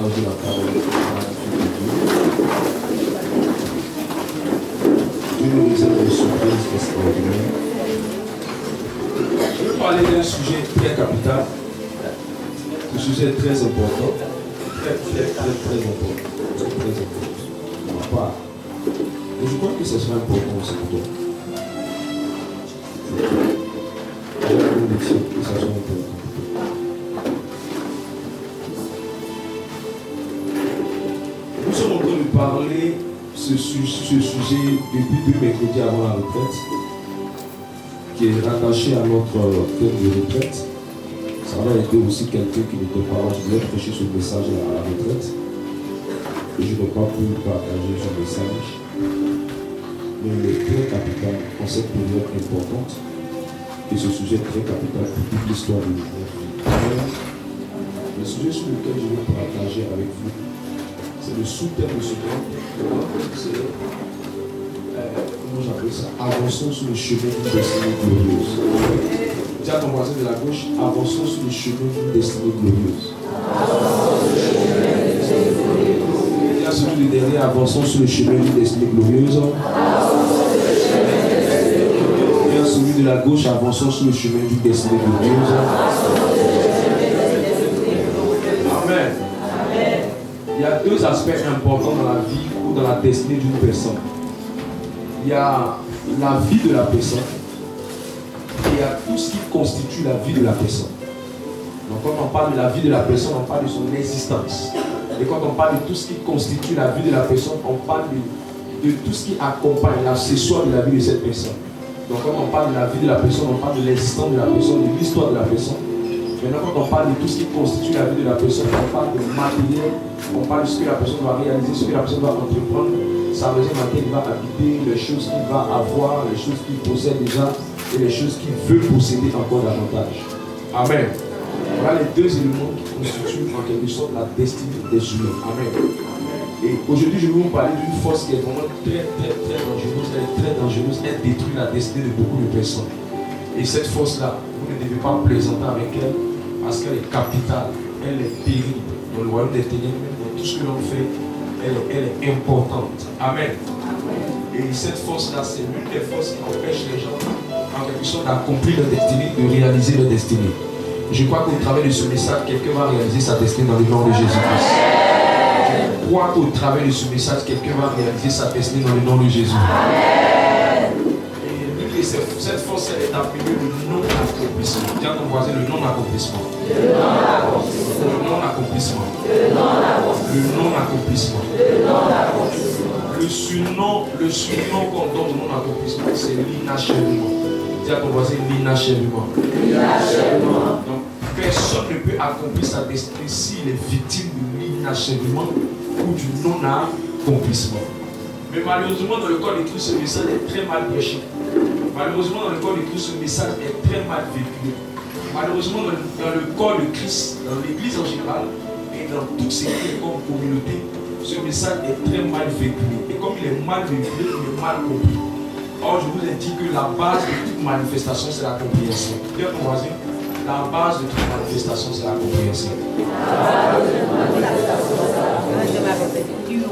partager la parole de Dieu. Dieu nous réserve des surprises extraordinaires. Je vais parler d'un sujet très capital. Ce sujet est très important. Très important. Très important. On va pas. Et je crois que ce sera important aussi pour toi. Je vais vous dire que ça soit important. Nous sommes en train de parler ce sujet depuis 2 mercredis avant la retraite, qui est rattaché à notre thème de retraite. Ça va aider aussi quelqu'un qui n'était pas là. Je voulais prêcher ce message à la retraite. Et je n'ai pas pu partager ce message. Mais il est très capital en cette période importante. Et ce sujet est très capital pour toute l'histoire de notre vie. Le sujet sur lequel je vais partager avec vous, c'est le sous-thème de ce thème. Comment j'appelle ça? Avançons sur le chemin d'une destinée glorieuse. Dis à ton voisin de la gauche, avançons sur le chemin d'une destinée glorieuse. Dis à celui de derrière, avançons sur le chemin d'une destinée glorieuse. Dis à celui de la gauche, avançons sur le chemin d'une destinée glorieuse. Amen. Il y a 2 aspects importants dans la vie ou dans la destinée d'une personne. Il y a la vie de la personne et il y a tout ce qui constitue la vie de la personne. Donc quand on parle de la vie de la personne, on parle de son existence. Et quand on parle de tout ce qui constitue la vie de la personne, on parle de tout ce qui accompagne l'accessoire de la vie de cette personne. Donc quand on parle de la vie de la personne, on parle de l'existence de la personne, de l'histoire de la personne. Maintenant, quand on parle de tout ce qui constitue la vie de la personne, on parle de matériel, on parle de ce que la personne va réaliser, ce que la personne va entreprendre, sa maison dans laquelle il va habiter, les choses qu'il va avoir, les choses qu'il possède déjà et les choses qu'il veut posséder encore davantage. Amen. Voilà les 2 éléments qui constituent en quelque sorte la destinée des humains. Amen. Et aujourd'hui, je vais vous parler d'une force qui est vraiment très dangereuse. Elle est très dangereuse. Elle détruit la destinée de beaucoup de personnes. Et cette force-là, vous ne devez pas plaisanter avec elle parce qu'elle est capitale. Elle est terrible. Dans le royaume des ténèbres, dans tout ce que l'on fait, elle est importante. Amen. Et cette force-là, c'est l'une des forces qui empêche les gens, en quelque sorte, d'accomplir leur destinée, de réaliser leur destinée. Je crois qu'au travers de ce message, quelqu'un va réaliser sa destinée dans le nom de Jésus-Christ. Je crois qu'au travers de ce message, quelqu'un va réaliser sa destinée dans le nom de Jésus. Et cette force, elle est appelée le non-accomplissement. Dis à ton voisin le non-accomplissement. Le non-accomplissement. Le non-accomplissement. Le surnom qu'on donne au non-accomplissement, c'est l'inachèvement. Dis à ton voisin l'inachèvement. Donc, personne ne peut accomplir sa destinée s'il est victime de l'inachèvement ou du non-accomplissement. Mais malheureusement, dans le corps de Christ, ce message est très mal prêché. Malheureusement, dans le corps de Christ, ce message est très mal véhiculé. Malheureusement, dans le corps de Christ, dans l'église en général, et dans toutes ces communautés, ce message est très mal véhiculé. Et comme il est mal véhiculé, il est mal compris. Or, je vous ai dit que la base de toute manifestation, c'est la compréhension. Dis à ton voisin, la base de toute manifestation, c'est la compréhension.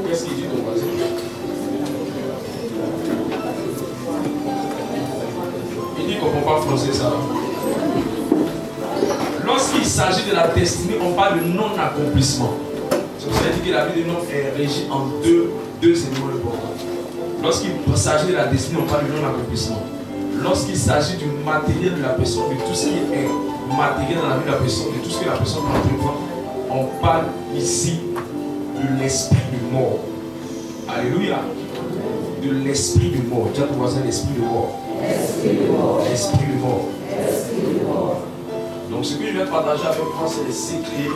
Qu'est-ce qu'il dit ton voisin? Il dit qu'on ne comprend pas français ça. Lorsqu'il s'agit de la destinée, on parle de non-accomplissement. C'est pour ça qu'il dit que la vie de l'homme est régie en deux éléments importants. Lorsqu'il s'agit de la destinée, on parle de non-accomplissement. Lorsqu'il s'agit du matériel de la personne, de tout ce qui est matériel dans la vie de la personne, de tout ce que la personne peut entreprendre, on parle ici de l'esprit de mort. Alléluia. De l'esprit de mort. Dis à ton voisin l'esprit de mort. L'esprit de mort. Donc ce que je vais partager avec toi, c'est les secrets.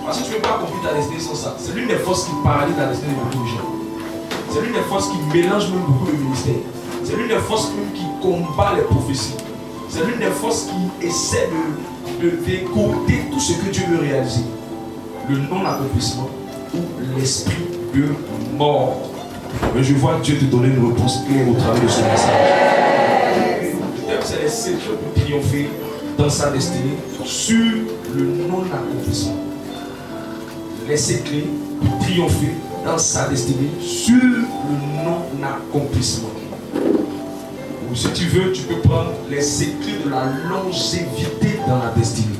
Parce que tu ne peux pas accomplir ta destinée sans ça. C'est l'une des forces qui paralyse la destinée de beaucoup de gens. C'est l'une des forces qui mélange même beaucoup de ministères. C'est l'une des forces même qui combat les prophéties. C'est l'une des forces qui essaie de décoder tout ce que Dieu veut réaliser. Le non-accomplissement ou l'esprit de mort. Mais je vois Dieu te donner une réponse claire au travers de ce message. Le thème, c'est les secrets pour triompher dans sa destinée sur le non-accomplissement. les clés pour triompher dans sa destinée sur le non-accomplissement. Ou si tu veux, tu peux prendre les secrets de la longévité dans la destinée.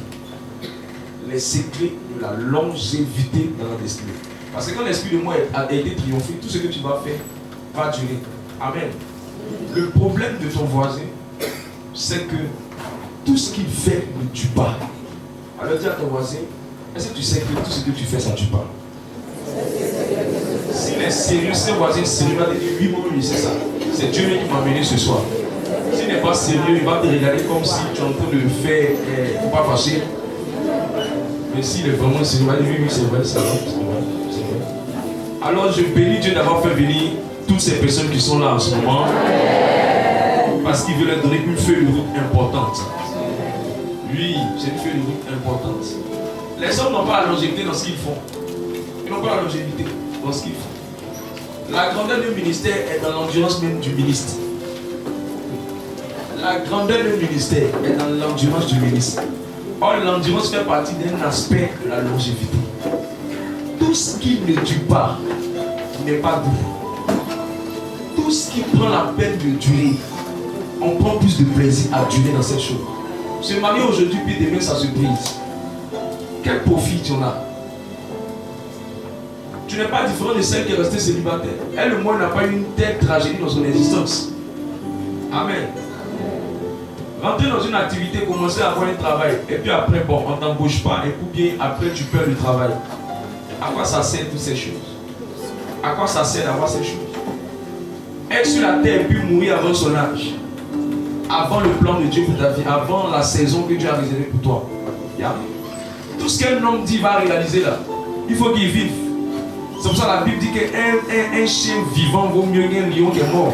Les secrets de la longévité dans la destinée. Parce que quand l'esprit de moi a été triomphé, tout ce que tu vas faire va durer. Amen. Le problème de ton voisin, c'est que tout ce qu'il fait ne tue pas. Alors dis à ton voisin, est-ce que tu sais que tout ce que tu fais, ça ne tue pas? S'il est sérieux, si un voisin sérieux va te dire, oui, moi, oui, c'est ça. C'est Dieu qui m'a amené ce soir. S'il n'est pas sérieux, il va te regarder comme si tu es en train de le faire, pour pas fâcher. Mais s'il est vraiment sérieux, il va dire, oui, oui, c'est vrai, c'est vrai, c'est vrai, c'est vrai. Alors je bénis Dieu d'avoir fait venir toutes ces personnes qui sont là en ce moment. Parce qu'il veut leur donner une feuille de route importante. Oui, c'est une feuille de route importante. Les hommes n'ont pas la longévité dans ce qu'ils font. Ils n'ont pas la longévité dans ce qu'ils font. La grandeur du ministère est dans l'endurance même du ministre. La grandeur du ministère est dans l'endurance du ministre. Or, l'endurance fait partie d'un aspect de la longévité. Tout ce qui ne tue pas n'est pas doux. Tout ce qui prend la peine de durer, on prend plus de plaisir à durer dans cette chose. Se marier aujourd'hui, puis demain, ça se brise. Quel profit tu en as? Tu n'es pas différent de celle qui est restée célibataire. Elle, au moins, n'a pas eu une telle tragédie dans son existence. Amen. Rentrer dans une activité, commencer à avoir un travail, et puis après, bon, on ne t'embauche pas, et puis bien, après, tu perds le travail. À quoi ça sert toutes ces choses? À quoi ça sert d'avoir ces choses? Être sur la terre et puis mourir avant son âge. Avant le plan de Dieu pour ta vie, avant la saison que Dieu a réservée pour toi. Yeah. Tout ce qu'un homme dit va réaliser là, il faut qu'il vive. C'est pour ça que la Bible dit qu'un chien vivant vaut mieux qu'un lion qui est mort.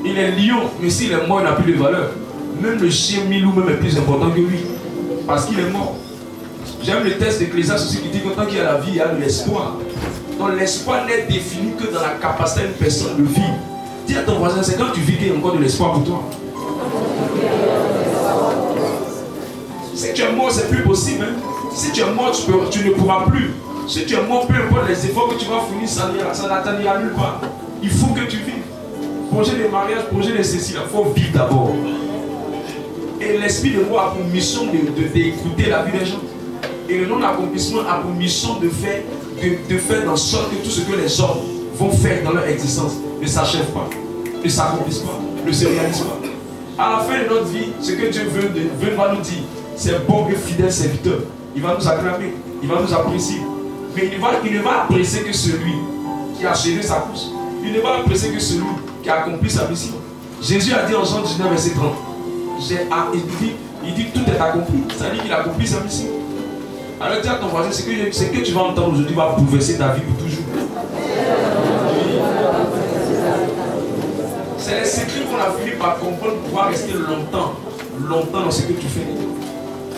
Il est lion, mais s'il est mort, il n'a plus de valeur. Même le chien milou même est plus important que lui. Parce qu'il est mort. J'aime le texte d'Ecclésiaste aussi qui dit que tant qu'il y a la vie, il y a de l'espoir. Donc l'espoir n'est défini que dans la capacité d'une personne de vivre. Dis à ton voisin, c'est quand tu vis qu'il y a encore de l'espoir pour toi. Si tu es mort, c'est plus possible. Hein? Si tu es mort, tu ne pourras plus. Si tu es mort, peu importe les efforts que tu vas fournir, ça n'atteindra nulle part. Il faut que tu vives. Projet de mariage, projet de ceci, il faut vivre d'abord. Et l'esprit de moi a pour mission d'écouter la vie des gens. Et le non-accomplissement a pour mission de faire en sorte que tout ce que les hommes vont faire dans leur existence ne s'achève pas, ne s'accomplisse pas, ne se réalise pas. À la fin de notre vie, ce que Dieu va nous dire, c'est bon et fidèle serviteur. Il va nous acclamer, il va nous apprécier. Mais il ne va apprécier que celui qui a achevé sa course. Il ne va apprécier que celui qui a accompli sa mission. Jésus a dit en Jean 19, verset 30. Il dit tout est accompli. Ça dit qu'il a accompli sa mission. Alors dis à ton voisin, ce que tu vas entendre aujourd'hui va bouleverser ta vie pour toujours. C'est les secrets qu'on a fini par comprendre pour pouvoir rester longtemps dans ce que tu fais.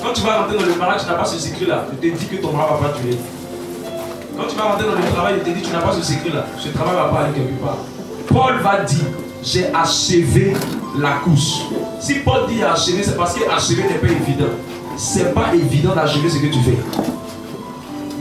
Quand tu vas rentrer dans le mariage, tu n'as pas ce secret-là. Je te dis que ton mari ne va pas durer. Quand tu vas rentrer dans le travail, je te dis que tu n'as pas ce secret-là. Ce travail ne va pas aller quelque part. Paul va dire, j'ai achevé la course. Si Paul dit achever, c'est parce que achever n'est pas évident. C'est pas évident d'achever ce que tu fais.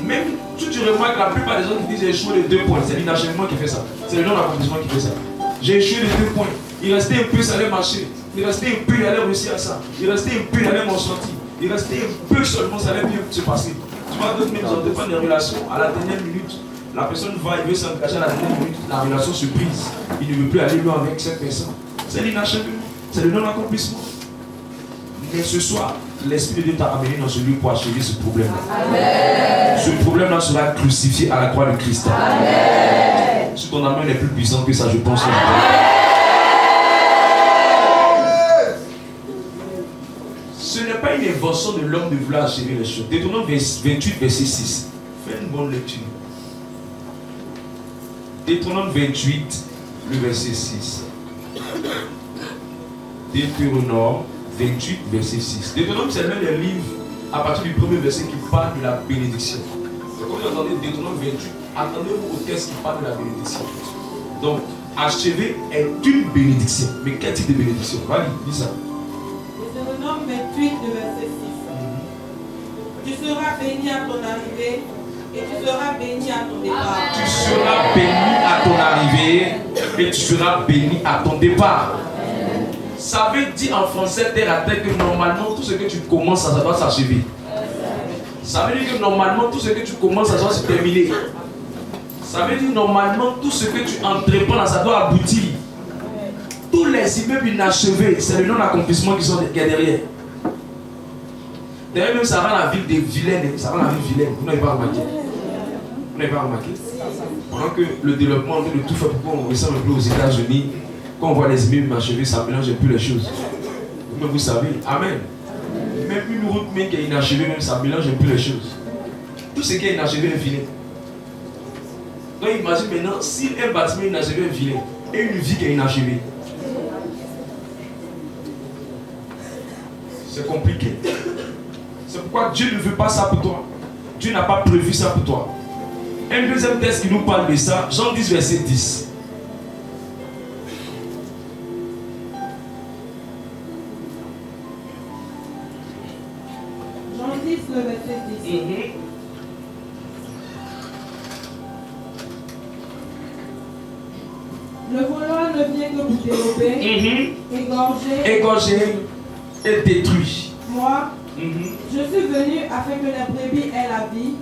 Même tu remarques la plupart des gens qui disent j'ai échoué les 2 points, c'est l'inachèvement qui fait ça. C'est le non-accomplissement qui fait ça. J'ai échoué les 2 points. Il restait un peu, ça allait marcher. Il restait un peu, il allait réussir à ça. Il restait un peu, il allait m'en sortir. Il restait un peu seulement, ça allait bien se passer. Tu vois, d'autres même entreprendre des relations à la dernière minute. La personne va, il veut s'engager à la dernière minute. La relation se brise. Il ne veut plus aller loin avec cette personne. C'est l'inachèvement. C'est le non-accomplissement. Mais ce soir, l'Esprit de Dieu t'a amené dans ce lieu pour achever ce problème-là. Ce problème-là sera crucifié à la croix de Christ. Amen. Si ton amour est plus puissant que ça, je pense que ce n'est pas une invention de l'homme de vouloir achever les choses. Deutéronome 28, verset 6. Fais une bonne lecture. Deutéronome 28, le verset 6. Deutéronome 28, verset 6. Deutéronome, c'est l'un des livres à partir du premier verset qui parle de la bénédiction. Donc, quand vous entendez Deutéronome 28, attendez-vous au texte qui parle de la bénédiction. Donc, achever est une bénédiction. Mais quel type de bénédiction? Vas-y, dis ça. Deutéronome 28, verset 6. Tu seras béni à ton arrivée Et tu seras béni à ton départ. Tu seras béni à ton arrivée et tu seras béni à ton départ. Ça veut dire en français terre à terre que normalement tout ce que tu commences, ça doit s'achever. Ça veut dire que normalement tout ce que tu commences, ça doit se terminer. Ça veut dire normalement tout ce que tu entreprends, ça doit aboutir. Tous les immeubles inachevés, c'est le non-accomplissement qui sont derrière. D'ailleurs, même ça rend la ville des vilaines. Ça rend la ville vilaine. Vous n'avez pas remarqué? Vous n'avez pas remarqué? Pendant que le développement de tout fait, pourquoi on ressemble un peu aux États-Unis, quand on voit les immeubles inachevés, ça mélange un peu les choses. Mais vous savez, Amen. Même une route même qui est inachevée, même ça mélange un peu les choses. Tout ce qui est inachevé est vilain. Donc imagine maintenant, si un bâtiment inachevé est vilain et une vie qui est inachevée, c'est compliqué. C'est pourquoi Dieu ne veut pas ça pour toi. Dieu n'a pas prévu ça pour toi. Un deuxième texte qui nous parle de ça, Jean 10, verset 10. Jean 10, le verset 10. Le voleur ne vient que pour dérober, égorger et détruire. Moi, je suis venu afin que la brebis ait la vie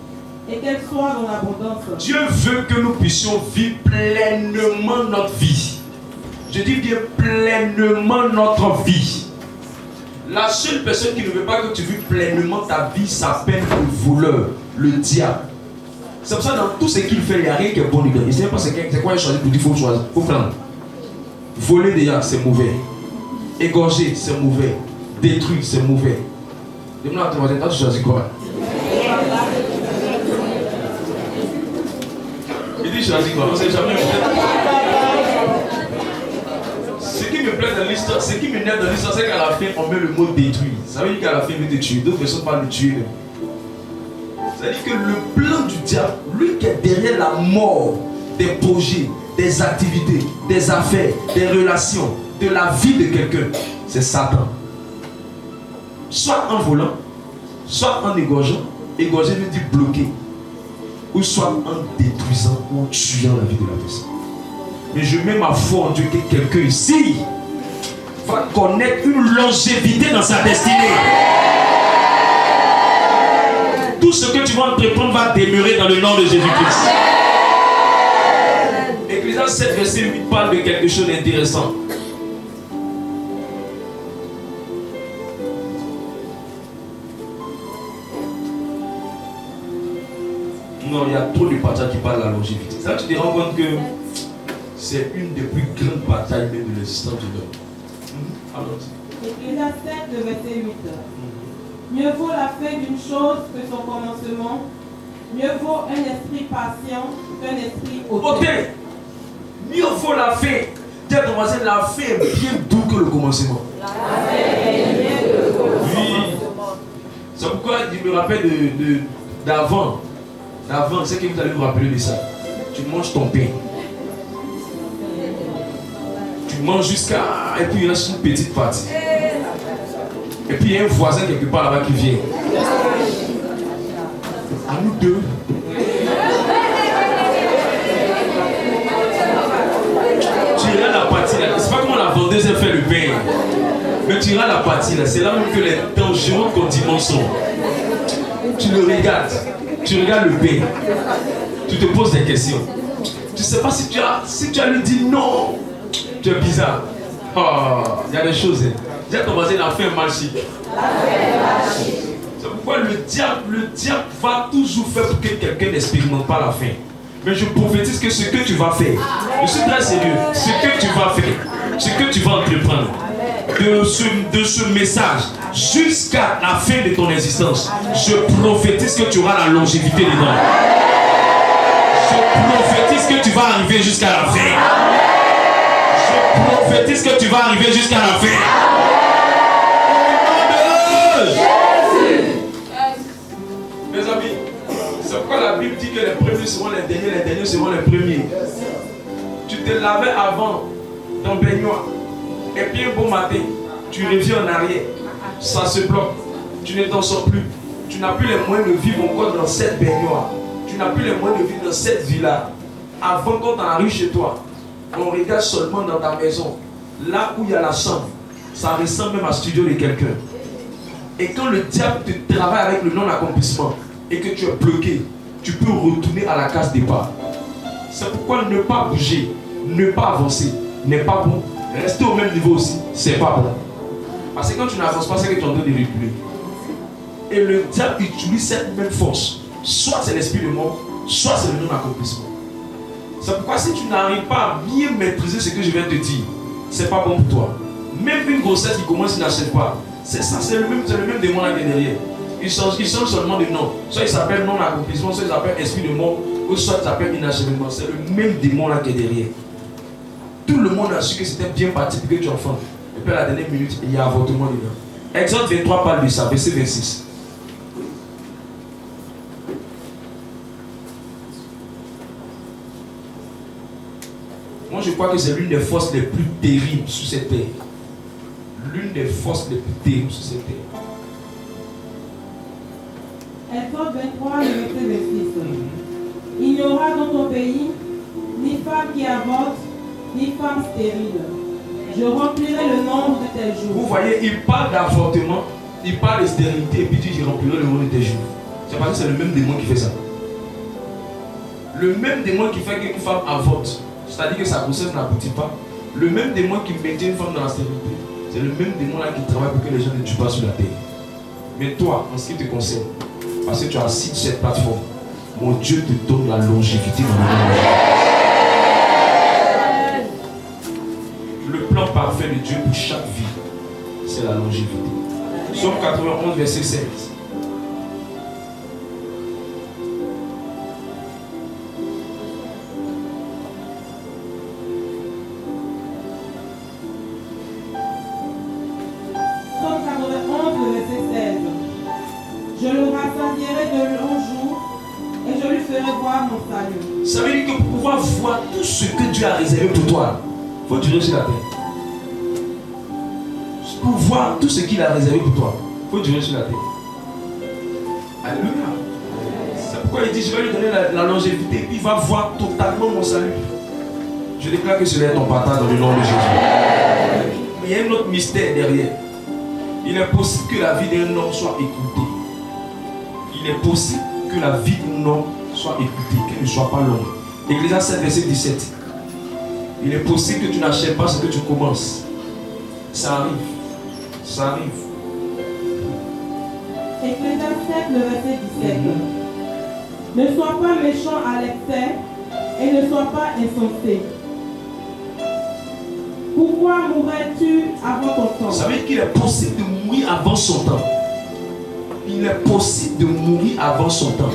et qu'elle soit dans l'abondance. Dieu veut que nous puissions vivre pleinement notre vie. Je dis bien pleinement notre vie. La seule personne qui ne veut pas que tu vives pleinement ta vie s'appelle le voleur, le diable. C'est pour ça que dans tout ce qu'il fait, il n'y a rien qui est bon dedans. Il ne sait pas c'est quoi il choisit pour dire qu'il faut choisir. Il faut prendre. Voler déjà, c'est mauvais. Égorger, c'est mauvais. Détruire, c'est mauvais. Demande à ton voisin, toi tu choisis quoi? Il dit choisis quoi? On ne sait jamais. Ce qui me plaît dans l'histoire, ce qui m'énerve dans l'histoire, c'est qu'à la fin, on met le mot détruire. Ça veut dire qu'à la fin, il veut te tuer. D'autres personnes parlent de tuer. C'est-à-dire que le plan du diable, lui qui est derrière la mort des projets, des activités, des affaires, des relations, de la vie de quelqu'un, c'est Satan. Soit en volant, soit en égorgeant, égorger veut dire bloquer, ou soit en détruisant ou en tuant la vie de la personne. Mais je mets ma foi en Dieu que quelqu'un ici va connaître une longévité dans sa destinée. Tout ce que tu vas entreprendre va demeurer dans le nom de Jésus-Christ. Ecclésiaste 7, verset 8 parle de quelque chose d'intéressant. Non, il y a trop de passages qui parlent de la longévité. Ça, tu te rends compte que c'est une des plus grandes batailles même de l'existence de l'homme. Alors, Ecclésiaste 7, le verset 8. Mieux vaut la fin d'une chose que son commencement. Mieux vaut un esprit patient qu'un esprit hautain. Mieux vaut la fin. Dis à ton voisin, la fin est bien doux que le commencement. La fin est bien que le commencement. Oui. C'est pourquoi je me rappelle d'avant. D'avant, c'est que vous allez vous rappeler de ça. Tu manges ton pain. Tu manges jusqu'à... Et puis il reste une petite partie. Et puis il y a un voisin quelque part là-bas qui vient. À nous deux. Tu iras la partie là. C'est pas comment la vendeuse a fait le pain. Mais tu iras la partie là. C'est là même que les dangereux condiments sont. Tu le regardes. Tu regardes le pain. Tu te poses des questions. Tu ne sais pas si tu as lui dit non. Tu es bizarre. Oh, il y a des choses. Dis à ton voisin, la fin est mal chic. C'est pourquoi le diable va toujours faire pour que quelqu'un n'expérimente pas la fin. Mais je prophétise que ce que tu vas faire, je suis très sérieux, ce que tu vas faire, ce que tu vas entreprendre, de ce message jusqu'à la fin de ton existence, je prophétise que tu auras la longévité dedans. Je prophétise que tu vas arriver jusqu'à la fin. Je prophétise que tu vas arriver jusqu'à la fin. Mes amis, c'est pourquoi la Bible dit que les premiers seront les derniers seront les premiers. Tu te lavais avant ton baignoire, et puis un beau matin, tu reviens en arrière, ça se bloque, tu ne t'en sors plus, tu n'as plus les moyens de vivre encore dans cette baignoire, tu n'as plus les moyens de vivre dans cette vie-là. Avant, quand tu arrives chez toi, on regarde seulement dans ta maison. Là où il y a la chambre, ça ressemble même à un studio de quelqu'un. Et quand le diable te travaille avec le non-accomplissement et que tu es bloqué, tu peux retourner à la case départ. C'est pourquoi ne pas bouger, ne pas avancer n'est pas bon. Rester au même niveau aussi, c'est pas bon. Parce que quand tu n'avances pas, c'est que tu es en train de reculer. Et le diable utilise cette même force. Soit c'est l'esprit de mort, soit c'est le non-accomplissement. C'est pourquoi si tu n'arrives pas à bien maîtriser ce que je viens de te dire, c'est pas bon pour toi. Même une grossesse qui commence, il n'achète pas. C'est ça, c'est le même démon là qui est derrière. Ils change seulement de nom. Soit il s'appelle non-accomplissement, soit il s'appelle esprit de mort, ou soit il s'appelle inachèvement. C'est le même démon là qui est derrière. Tout le monde a su que c'était bien parti pour que tu enfantes. Et puis à la dernière minute, il y a avortement dedans. Exode 23 parle de ça, verset 26. Moi je crois que c'est l'une des forces les plus terribles sur cette terre. L'une des forces les plus terribles sur cette terre. Exode 23, le verset 26. Il n'y aura dans ton pays ni femme qui avorte, ni femme stérile. Je remplirai le nombre de tes jours. Vous voyez, il parle d'avortement, il parle de stérilité, et puis il dit je remplirai le nombre de tes jours. C'est parce que c'est le même démon qui fait ça. Le même démon qui fait qu'une femme avorte, c'est-à-dire que sa grossesse n'aboutit pas. Le même démon qui maintient une femme dans la stérilité, c'est le même démon là qui travaille pour que les gens ne tuent pas sur la terre. Mais toi, en ce qui te concerne, parce que tu as assis sur cette plateforme, mon Dieu te donne la longévité dans le monde. Le plan parfait de Dieu pour chaque vie, c'est la longévité. Psaume 91, verset 16. Psaume 91, verset 16. Je le rassasierai de longs jours et je lui ferai voir mon salut. Ça veut dire que pour pouvoir voir tout ce que Dieu a réservé pour toi, il faut durer sur la terre. Pour voir tout ce qu'il a réservé pour toi, il faut durer sur la terre. Alléluia. C'est pourquoi il dit je vais lui donner la longévité et puis il va voir totalement mon salut. Je déclare que cela est ton partage dans le nom de Jésus. Mais il y a un autre mystère derrière. Il est possible que la vie d'un homme soit écoutée. Il est possible que la vie d'un homme soit écoutée, qu'elle ne soit pas longue. Ecclésiaste 7, verset 17. Il est possible que tu n'achètes pas ce que tu commences. Ça arrive. Ça arrive. Ecclésiaste 7, le verset 17. Ne sois pas méchant à l'excès et ne sois pas insensé. Pourquoi mourrais-tu avant ton temps? Ça veut dire qu'il est possible de mourir avant son temps. Il est possible de mourir avant son temps.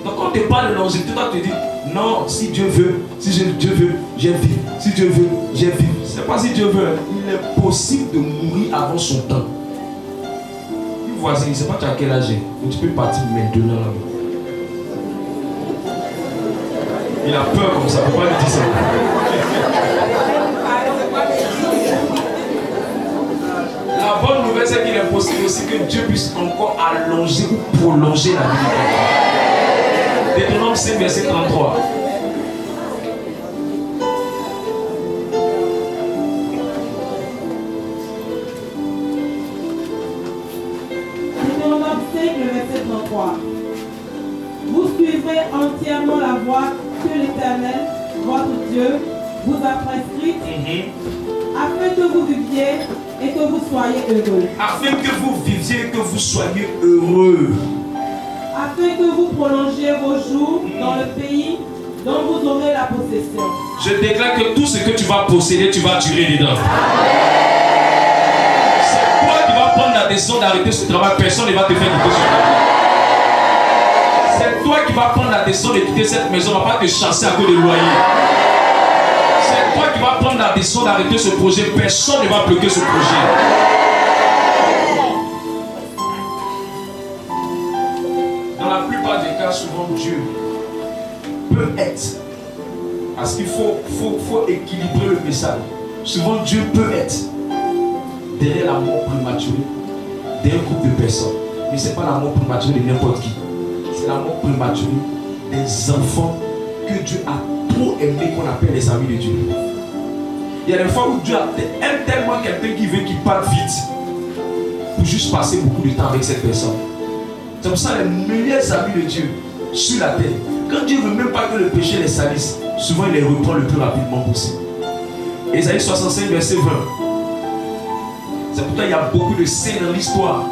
Donc quand tu parles de longévité, toi tu te dis non, si Dieu veut, Dieu veut, j'ai vie. Si Dieu veut, j'ai vie. C'est pas si Dieu veut. Il est possible de mourir avant son temps. Une voisine, je ne sais pas tu as quel âge, mais tu peux partir maintenant. Il a peur comme ça, pourquoi il dit ça? La bonne nouvelle, c'est qu'il est possible aussi que Dieu puisse encore allonger ou prolonger la vie. Deutéronome 5, verset 33. Deutéronome 5, le verset 33. Vous suivrez entièrement la voie que l'Éternel, votre Dieu, vous a prescrite, afin que vous viviez et que vous soyez heureux. Afin que vous viviez et que vous soyez heureux. Afin que vous prolongiez vos jours dans le pays dont vous aurez la possession. Je déclare que tout ce que tu vas posséder, tu vas durer dedans. C'est toi qui vas prendre la décision d'arrêter ce travail. Personne ne va te faire quitter ce travail. C'est toi qui vas prendre la décision de quitter cette maison. On ne va pas te chasser à cause de loyer. C'est toi qui vas prendre la décision d'arrêter ce projet. Personne ne va bloquer ce projet. Dans la plupart des cas, souvent Dieu peut être. Parce qu'il faut équilibrer le message. Souvent Dieu peut être derrière la mort prématurée d'un groupe de personnes. Mais ce n'est pas la mort prématurée de n'importe qui. C'est la mort prématurée des enfants que Dieu a trop aimés, qu'on appelle les amis de Dieu. Il y a des fois où Dieu aime tellement quelqu'un qui veut qu'il parte vite pour juste passer beaucoup de temps avec cette personne. C'est pour ça les meilleurs amis de Dieu sur la terre, quand Dieu ne veut même pas que le péché les salisse, souvent il les reprend le plus rapidement possible. Ésaïe 65 verset 20. C'est pourquoi il y a beaucoup de scènes dans l'histoire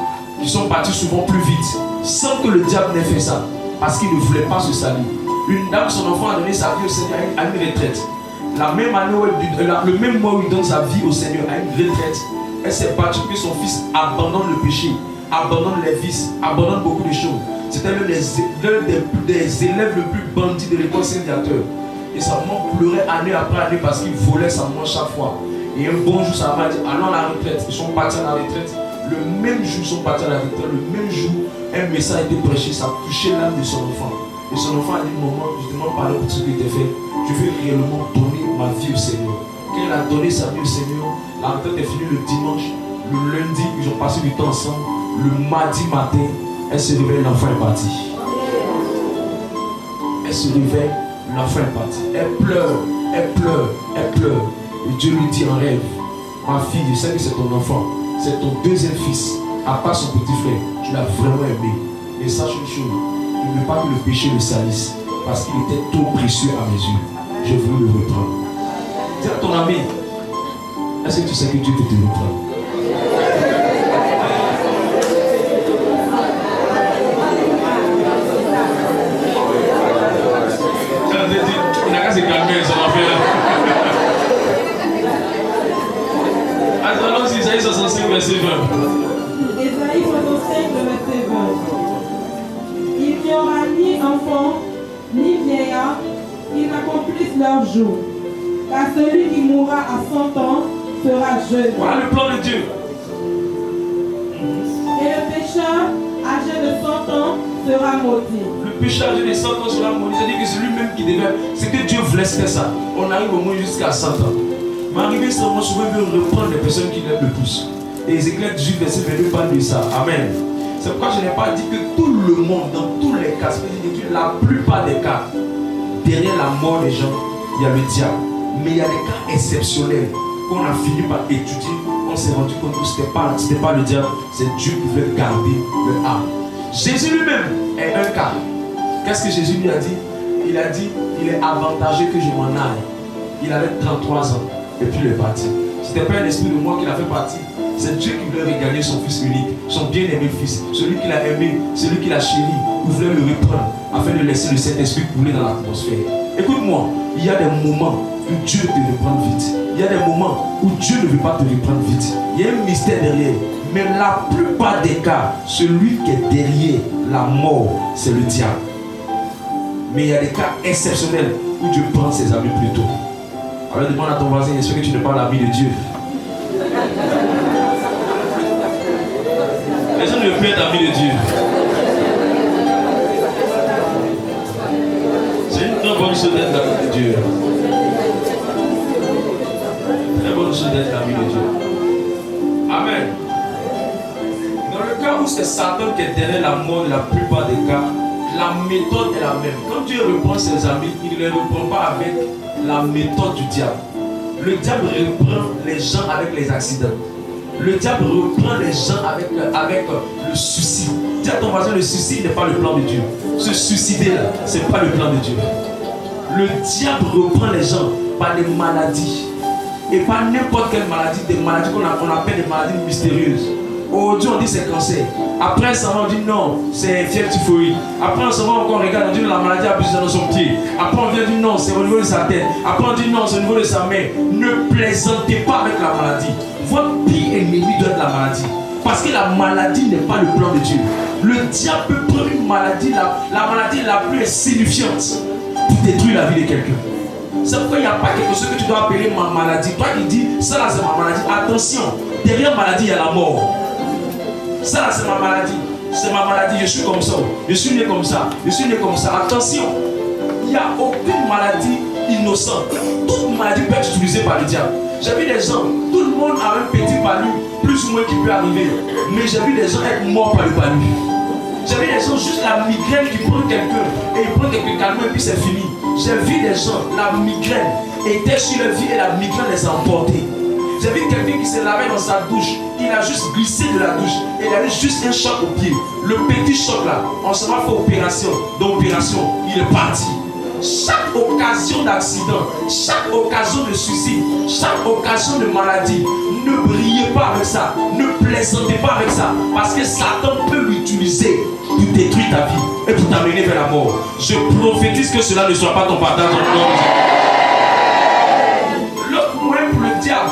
qui sont parties souvent plus vite sans que le diable n'ait fait ça, parce qu'il ne voulait pas se salir. Une dame, son enfant a donné sa vie au Seigneur à une retraite. La même année où le même mois où il donne sa vie au Seigneur à une retraite, elle s'est battue que son fils abandonne le péché, abandonne les vices, abandonne beaucoup de choses. C'était l'un des élèves le plus bandit de l'école Saint-Viateur. Et sa maman pleurait année après année parce qu'il volait sa maman chaque fois. Et un bon jour, sa maman a dit allons à la retraite. Ils sont partis à la retraite. Le même jour, ils sont partis à la retraite. Le même jour, un message a été prêché. Ça a touché l'âme de son enfant. Et son enfant a dit maman, je demande pardon pour ce qui était fait. Je veux réellement donner ma vie au Seigneur. Quand il a donné sa vie au Seigneur, la retraite est finie le dimanche. Le lundi, ils ont passé du temps ensemble. Le mardi matin, elle se réveille, l'enfant est parti. Elle se réveille, l'enfant est parti. Elle pleure, elle pleure, elle pleure. Et Dieu lui dit en rêve, ma fille, je sais que c'est ton enfant, c'est ton deuxième fils, à part son petit frère, tu l'as vraiment aimé. Et sache une chose, il ne veut pas que le péché le salisse, parce qu'il était trop précieux à mes yeux. Je veux le reprendre. Dis à ton ami, est-ce que tu sais que Dieu peut te reprendre? Il n'a qu'à se calmer, ça va faire. Allons-y, Isaïe 65, verset 20. Isaïe 65, verset 20. Il n'y aura ni enfant, ni vieillard qui n'accomplissent leur jour. Car celui qui mourra à 100 ans sera jeune. Voilà le plan de Dieu. Et le pécheur âgé de 100 ans sera maudit. Le pécheur âgé de 100 ans sera maudit. C'est-à-dire que c'est lui-même qui devait. C'est que Dieu voulait faire ça. On arrive au moins jusqu'à 100 ans. Mais arrivé seulement, souvent, il veut reprendre les personnes qui l'aiment le plus. Et Ézéchiel 18, verset 22 parle de ça. Amen. C'est pourquoi je n'ai pas dit que tout le monde, dans tous les cas, c'est-à-dire que la plupart des cas, derrière la mort des gens, il y a le diable. Mais il y a des cas exceptionnels qu'on a fini par étudier. On s'est rendu compte que ce n'était pas le diable, c'est Dieu qui voulait garder le âme. Jésus lui-même est un cas. Qu'est-ce que Jésus lui a dit? Il a dit, il est avantageux que je m'en aille. Il avait 33 ans et puis il est parti. Ce n'était pas un esprit de moi qui l'a fait partir. C'est Dieu qui voulait regagner son fils unique, son bien-aimé fils, celui qu'il a aimé, celui qu'il a chéri. Il voulait le reprendre afin de laisser le Saint-Esprit couler dans l'atmosphère. Écoute-moi, il y a des moments où Dieu te reprend vite. Il y a des moments où Dieu ne veut pas te reprendre vite. Il y a un mystère derrière. Mais la plupart des cas, celui qui est derrière la mort, c'est le diable. Mais il y a des cas exceptionnels où Dieu prend ses amis plus tôt. Alors demande à ton voisin, j'espère que tu n'es pas l'ami de Dieu. Les gens ne veulent plus être amis de Dieu. C'est une très bonne chose d'être l'ami de Dieu. Très bonne chose d'être l'ami de Dieu. Amen. Dans le cas où c'est Satan qui est derrière la mort de la plupart des cas, la méthode est la même. Quand Dieu reprend ses amis, il ne les reprend pas avec la méthode du diable. Le diable reprend les gens avec les accidents. Le diable reprend les gens avec le suicide. Dis à ton voisin, le suicide n'est pas le plan de Dieu. Se suicider là, ce n'est pas le plan de Dieu. Le diable reprend les gens par des maladies. Et pas n'importe quelle maladie, des maladies qu'on appelle des maladies mystérieuses. Aujourd'hui on dit c'est cancer. Après ça on dit non, c'est fièvre typhoïde. Après on se voit encore, regarde, on dit la maladie a besoin dans son pied. Après on vient dire non, c'est au niveau de sa tête. Après on dit non, c'est au niveau de sa main. Ne plaisantez pas avec la maladie. Votre pire ennemi doit être la maladie. Parce que la maladie n'est pas le plan de Dieu. Le diable peut prendre une maladie, la maladie la plus insignifiante pour détruire la vie de quelqu'un. C'est pourquoi il n'y a pas quelque chose que tu dois appeler ma maladie. Toi qui dis, ça là c'est ma maladie. Attention, derrière maladie il y a la mort. Ça là c'est ma maladie. C'est ma maladie, je suis comme ça. Je suis né comme ça. Je suis né comme ça. Attention, il n'y a aucune maladie innocente. Toute maladie peut être utilisée par le diable. J'ai vu des gens, tout le monde a un petit palu, plus ou moins qui peut arriver. Mais j'ai vu des gens être morts par le palu. J'ai vu des gens, juste la migraine qui prend quelqu'un, et ils prennent quelques calmants et puis c'est fini. J'ai vu des gens, la migraine était sur leur vie et la migraine les a emportés. J'ai vu quelqu'un qui s'est lavé dans sa douche, il a juste glissé de la douche et il a eu juste un choc au pied. Le petit choc là, on s'en va faire opération. D'opération, il est parti. Chaque occasion d'accident, chaque occasion de suicide, chaque occasion de maladie, ne brillez pas avec ça, ne plaisantez pas avec ça, parce que Satan peut l'utiliser pour détruire ta vie et pour t'amener vers la mort. Je prophétise que cela ne soit pas ton partage dans le nom. L'autre moyen pour le diable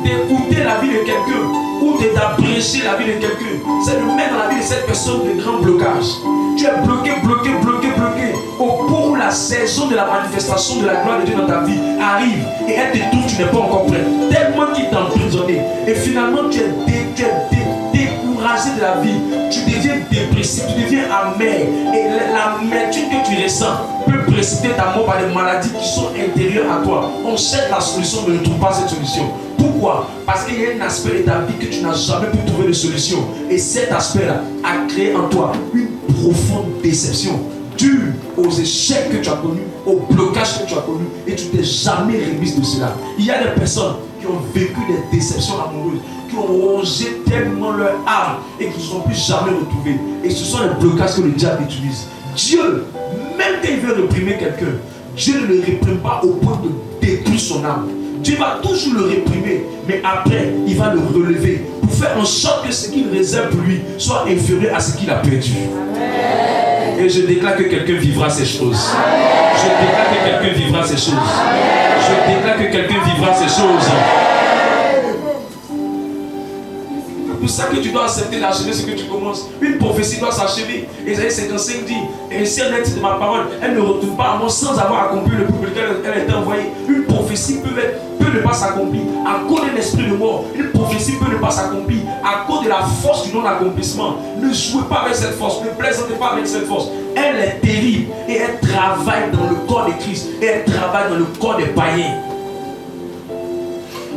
d'écouter la vie de quelqu'un ou d'abréger la vie de quelqu'un, c'est de mettre dans la vie de cette personne de grands blocages. Tu es bloqué au point où la saison de la manifestation de la gloire de Dieu dans ta vie arrive et elle te trouve, tu n'es pas encore prêt. Tellement qu'il t'a emprisonné et finalement tu es découragé de la vie, tu deviens dépressif, tu deviens amer et l'amertume que tu ressens peut précipiter ta mort par des maladies qui sont intérieures à toi. On cherche la solution mais ne trouve pas cette solution. Pourquoi? Parce qu'il y a un aspect de ta vie que tu n'as jamais pu trouver de solution. Et cet aspect-là a créé en toi une profonde déception due aux échecs que tu as connus, aux blocages que tu as connus, et tu t'es jamais remise de cela. Il y a des personnes qui ont vécu des déceptions amoureuses, qui ont rongé tellement leur âme et qui ne se sont plus jamais retrouvés. Et ce sont les blocages que le diable utilise. Dieu, même quand il veut réprimer quelqu'un, Dieu ne le réprime pas au point de détruire son âme. Dieu va toujours le réprimer, mais après, il va le relever pour faire en sorte que ce qu'il réserve pour lui soit inférieur à ce qu'il a perdu. Amen. Et je déclare que quelqu'un vivra ces choses. Amen. Je déclare que quelqu'un vivra ces choses. Amen. Je déclare que quelqu'un vivra ces choses. C'est pour ça que tu dois accepter d'achever ce que tu commences. Une prophétie doit s'achever. Ésaïe 55 dit, et si elle est de ma parole, elle ne retourne pas à moi sans avoir accompli le but pour lequel elle était envoyée. Une prophétie peut ne pas s'accomplir à cause d'un esprit de mort. Une prophétie peut ne pas s'accomplir à cause de la force du non-accomplissement. Ne jouez pas avec cette force, ne plaisantez pas avec cette force. Elle est terrible et elle travaille dans le corps de Christ et elle travaille dans le corps des païens.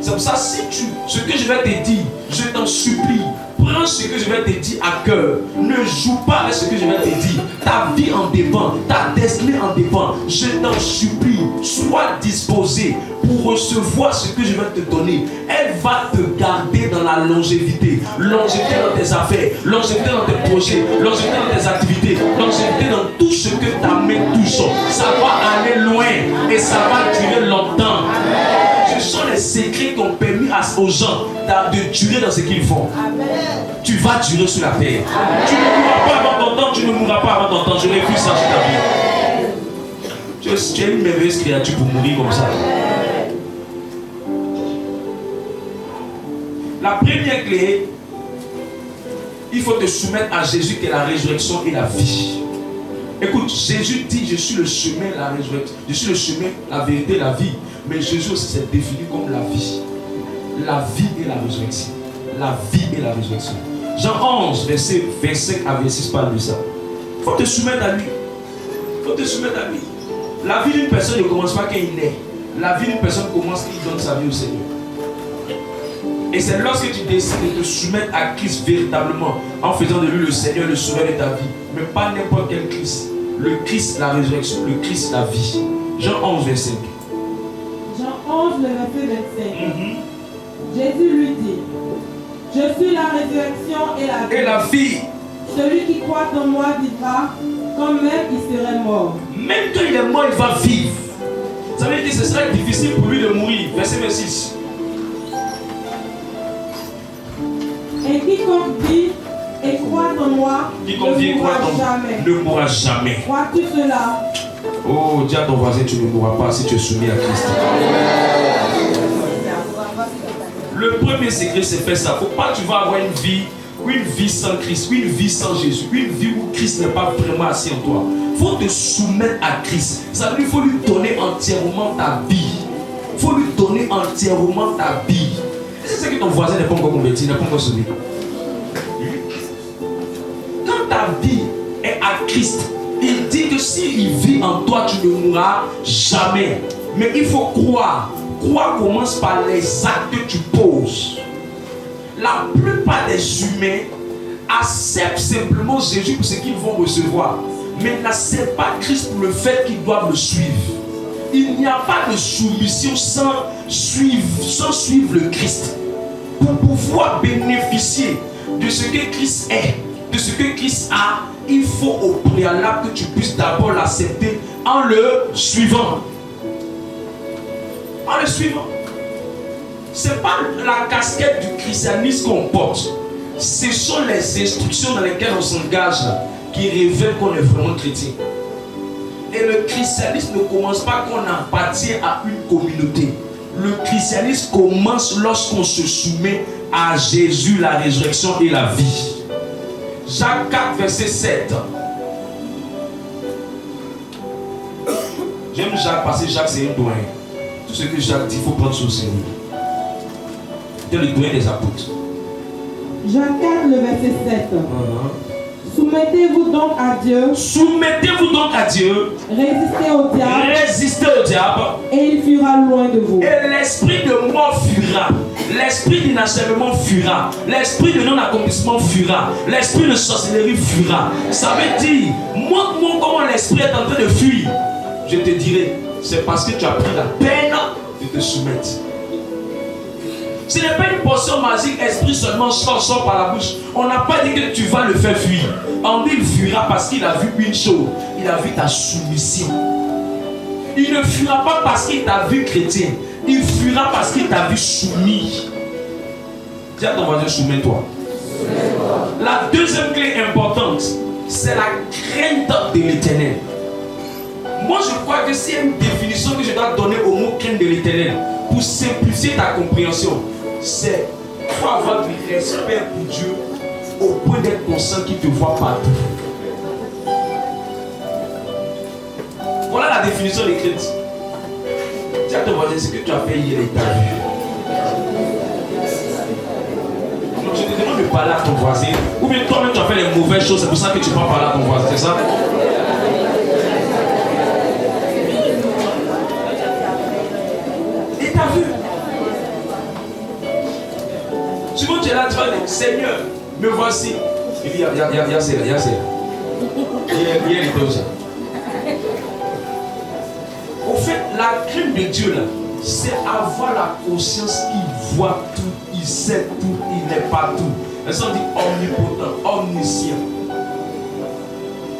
C'est pour ça, ce que je vais te dire, je t'en supplie, prends ce que je vais te dire à cœur. Ne joue pas avec ce que je vais te dire. Ta vie en dépend, ta destinée en dépend. Je t'en supplie, sois disposé pour recevoir ce que je vais te donner. Elle va te garder dans la longévité. Longévité dans tes affaires, longévité dans tes projets, longévité dans tes activités, longévité dans tout ce que ta main touche. Ça va aller loin et ça va durer longtemps. Ce sont les secrets qui ont permis aux gens de durer dans ce qu'ils font. Amen. Tu vas durer sur la terre. Amen. Tu ne mourras pas avant ton temps, tu ne mourras pas avant ton temps. Je refuse ça sur ta vie. Tu es une merveilleuse créature pour mourir comme ça. Amen. La première clé, il faut te soumettre à Jésus qui est la résurrection et la vie. Écoute, Jésus dit, je suis le chemin, la résurrection. Je suis le chemin, la vérité, la vie. Mais Jésus aussi s'est défini comme la vie. La vie et la résurrection. La vie et la résurrection. Jean 11, verset 25 à 26 parle de ça. Il faut te soumettre à lui. Il faut te soumettre à lui. La vie d'une personne ne commence pas quand il naît. La vie d'une personne commence quand il donne sa vie au Seigneur. Et c'est lorsque tu décides de te soumettre à Christ véritablement, en faisant de lui le Seigneur, le sauveur de ta vie. Mais pas n'importe quel Christ. Le Christ, la résurrection, le Christ, la vie. Jean 11, verset 5. Jean 11, le verset 25. Jésus lui dit, je suis la résurrection et la vie. Celui qui croit en moi vivra, quand même il serait mort. Même quand il est mort, il va vivre. Ça veut dire que ce serait difficile pour lui de mourir. Verset 26. Et quiconque vit et croit en moi ne mourra jamais. Crois-tu cela? Oh, dis à ton voisin, tu ne mourras pas si tu es soumis à Christ. Le premier secret, c'est faire ça. Il ne faut pas que tu vas avoir une vie sans Christ, une vie sans Jésus, une vie où Christ n'est pas vraiment assis en toi. Il faut te soumettre à Christ. Ça veut dire qu'il faut lui donner entièrement ta vie. Il faut lui donner entièrement ta vie. C'est ce que ton voisin n'est pas encore converti, n'est pas encore sauvé. Quand ta vie est à Christ, il dit que s'il vit en toi, tu ne mourras jamais. Mais il faut croire. Croire commence par les actes que tu poses. La plupart des humains acceptent simplement Jésus pour ce qu'ils vont recevoir, mais n'acceptent pas Christ pour le fait qu'ils doivent le suivre. Il n'y a pas de soumission sans suivre le Christ. Pour pouvoir bénéficier de ce que Christ est, de ce que Christ a, il faut au préalable que tu puisses d'abord l'accepter en le suivant. En le suivant. Ce n'est pas la casquette du christianisme qu'on porte. Ce sont les instructions dans lesquelles on s'engage qui révèlent qu'on est vraiment chrétien. Et le christianisme ne commence pas quand on appartient à une communauté. Le christianisme commence lorsqu'on se soumet à Jésus, la résurrection et la vie. Jacques 4, verset 7. J'aime Jacques parce que Jacques c'est un doyen. Tout ce que Jacques dit, il faut prendre sur le sérieux. C'est le doyen des apôtres. Jacques 4, le verset 7. Soumettez-vous donc à Dieu. Soumettez-vous donc à Dieu. Résistez au diable. Résistez au diable. Et il fuira loin de vous. Et l'esprit de mort fuira. L'esprit d'inachèvement fuira. L'esprit de non-accomplissement fuira. L'esprit de sorcellerie fuira. Ça veut dire, montre-moi comment l'esprit est en train de fuir. Je te dirai, c'est parce que tu as pris la peine de te soumettre. Ce n'est pas une portion magique, esprit seulement sort par la bouche. On n'a pas dit que tu vas le faire fuir. En lui, il fuira parce qu'il a vu une chose. Il a vu ta soumission. Il ne fuira pas parce qu'il t'a vu chrétien. Il fuira parce qu'il t'a vu soumis. Dis à ton voisin, soumets-toi. La deuxième clé importante, c'est la crainte de l'Éternel. Moi, je crois que c'est une définition que je dois donner au mot crainte de l'Éternel pour simplifier ta compréhension. C'est faut avoir du respect pour Dieu au point d'être conscient qu'il te voit partout. Voilà la définition des craintes. Dis à ton voisin, ce que tu as fait hier et t'as vu. Donc je te demande de parler à ton voisin. Ou bien toi-même tu as fait les mauvaises choses, c'est pour ça que tu ne peux pas parler à ton voisin, c'est ça? Et t'as vu? Souvent tu es là, tu vas dire, Seigneur, me voici. Il dit, il y a c'est. Il était où ça? Au fait, la crainte de Dieu là, c'est avoir la conscience qu'il voit tout, il sait tout, il n'est pas tout. Et ça on dit omnipotent, omniscient,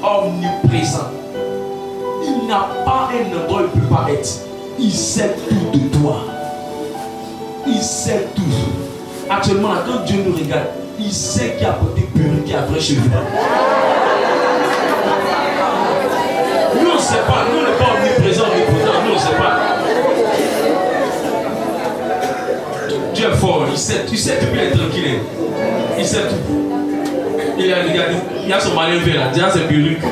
omniprésent. Il n'a pas un endroit où il ne peut pas être. Il sait tout de toi. Il sait tout. Actuellement, là, quand Dieu nous regarde, il sait qu'il y a porté perruque, qu'il y a vrai cheveux. Nous, on ne sait pas. Nous, on n'est pas omniprésent, omnipotent. Nous, on ne sait pas. Dieu est fort. Il sait tout, il est tranquille. Il sait tout. Il y a son mal élevé là. Déjà, c'est perruque.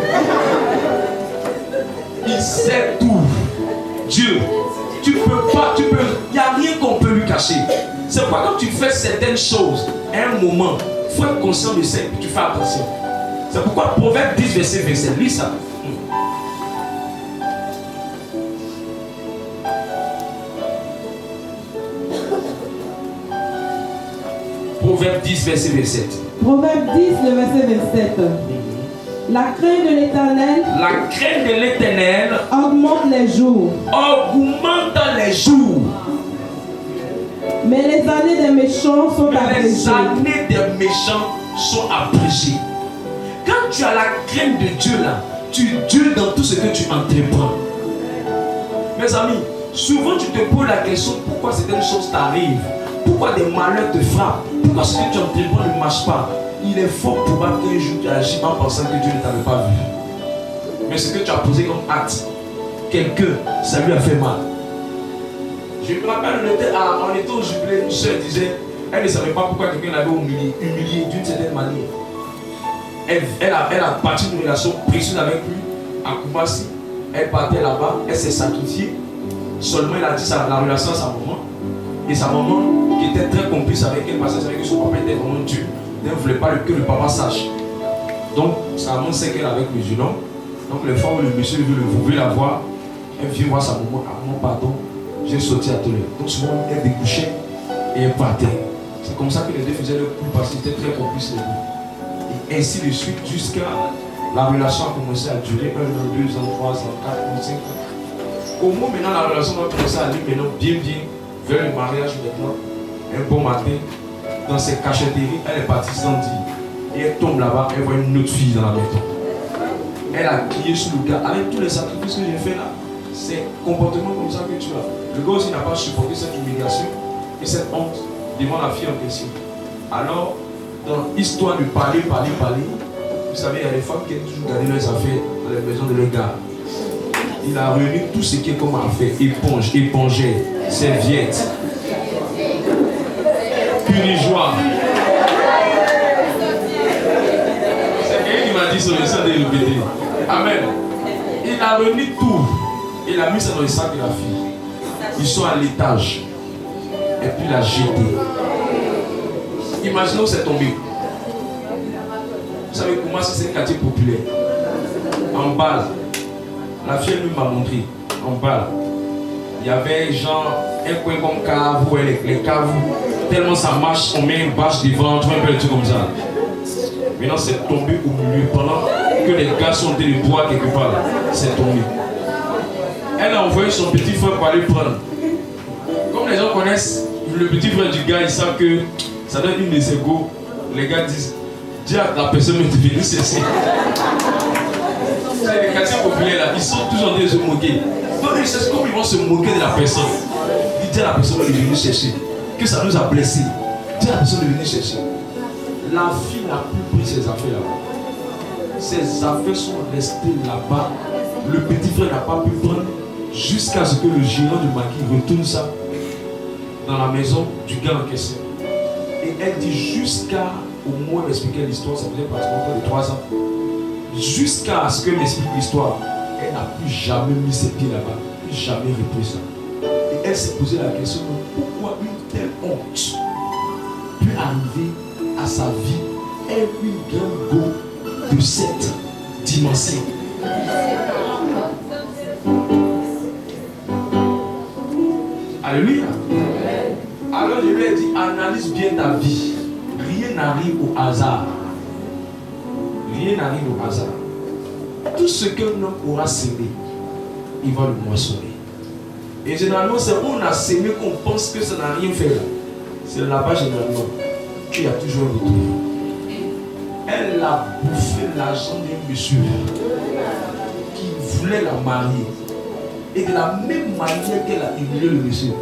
Il sait tout. Dieu, il n'y a rien qu'on peut lui cacher. C'est pourquoi quand tu fais certaines choses, à un moment, il faut être conscient de ça et tu fais attention. C'est pourquoi Proverbe 10, verset 27, lis ça. Proverbe 10, verset 27. Proverbe 10, le verset 27. La crainte de l'Éternel. La crainte de l'Éternel augmente les jours. Augmente les jours. Mais les années des méchants sont abrégées. Les années des méchants sont abrégées. Quand tu as la crainte de Dieu là, tu Dieu dans tout ce que tu entreprends. Mes amis, souvent tu te poses la question pourquoi certaines choses t'arrivent, pourquoi des malheurs te frappent, pourquoi ce que tu entreprends ne marche pas. Il est fort probable qu'un jour tu agis en pensant que Dieu ne t'avait pas vu. Mais ce que tu as posé comme acte, quelqu'un, ça lui a fait mal. Je me rappelle, on était au jubilé, une soeur disait, elle ne savait pas pourquoi quelqu'un l'avait humilié d'une certaine manière. Elle a bâti une relation précieuse avec lui à Kumasi. Elle partait là-bas, elle s'est sacrifiée. Seulement elle a dit la relation à sa maman. Et sa maman, qui était très complice avec elle, parce qu'elle savait que son papa était vraiment Dieu, ne voulait pas que le papa sache. Donc sa maman sait qu'elle est avec musulman. Donc les fois où le monsieur veut la voir, elle vient voir sa maman. Ah non, pardon, j'ai sauté à tout l'heure. Donc souvent elle découchait et elle partait. C'est comme ça que les deux faisaient le coup parce qu'ils étaient très complices les deux. Et ainsi de suite, jusqu'à la relation a commencé à durer 1 an, 2 ans, 3 ans, 4 ans, 5 ans. Au moins maintenant la relation va commencer à aller maintenant bien vers le mariage maintenant. Un bon matin, dans ses cachetteries, elle est partie sans dire. Et elle tombe là-bas, elle voit une autre fille dans la maison. Elle a crié sur le gars. Avec tous les sacrifices que j'ai fait là, c'est comportement comme ça que tu as. Le gars aussi n'a pas supporté cette humiliation et cette honte devant la fille en question. Alors, dans l'histoire de parler, vous savez, il y a des femmes qui aiment toujours garder leurs affaires dans les maisons de leurs gars. Il a réuni tout ce qui est comme affaire, éponge, épongère, serviette, purigeoire. C'est quelqu'un qui m'a dit sur le sein de répéter. Amen. Il a réuni tout. Il a mis ça dans le sac de la fille. Ils sont à l'étage. Et puis il a jeté. Imaginez où c'est tombé. Vous savez comment c'est un quartier populaire. En bas, la fille elle m'a montré. En bas, il y avait genre un coin comme cave, où les caves, tellement ça marche, on met une bâche devant, tu vois un peu des trucs comme ça. Maintenant c'est tombé au milieu pendant que les gars sont en train de boire quelque part. C'est tombé. Elle a envoyé son petit frère pour aller prendre. Comme les gens connaissent le petit frère du gars, ils savent que ça doit être une de ses go. Les gars disent, dis à la personne de venir cesser. Les quartiers populaires là, ils sont toujours en train de se moquer. Donc ils cherchent comment ils vont se moquer de la personne. Ils disent à la personne de venir chercher. Que ça nous a blessés. Dis à la personne de venir chercher. La fille n'a plus pris ses affaires là-bas. Ses affaires sont restées là-bas. Le petit frère n'a pas pu prendre jusqu'à ce que le gérant du maquis retourne ça dans la maison du gars en question. Et elle dit jusqu'à, au moins m'expliquer l'histoire, ça faisait pratiquement de 3 ans. Jusqu'à ce que m'explique l'histoire, elle n'a plus jamais mis ses pieds là-bas, plus jamais repris ça. Et elle s'est posé la question, pourquoi une telle honte peut arriver à sa vie, elle une grande go de cette dimension. Alléluia. Alors je lui ai dit, analyse bien ta vie. Rien n'arrive au hasard. Rien n'arrive au hasard. Tout ce qu'un homme aura sémé, il va le moissonner. Et généralement, c'est où on a sémé qu'on pense que ça n'a rien fait là. C'est là-bas généralement qu'il y a toujours un retour. Elle a bouffé l'argent d'un monsieur qui voulait la marier. Et de la même manière qu'elle a humilié le monsieur,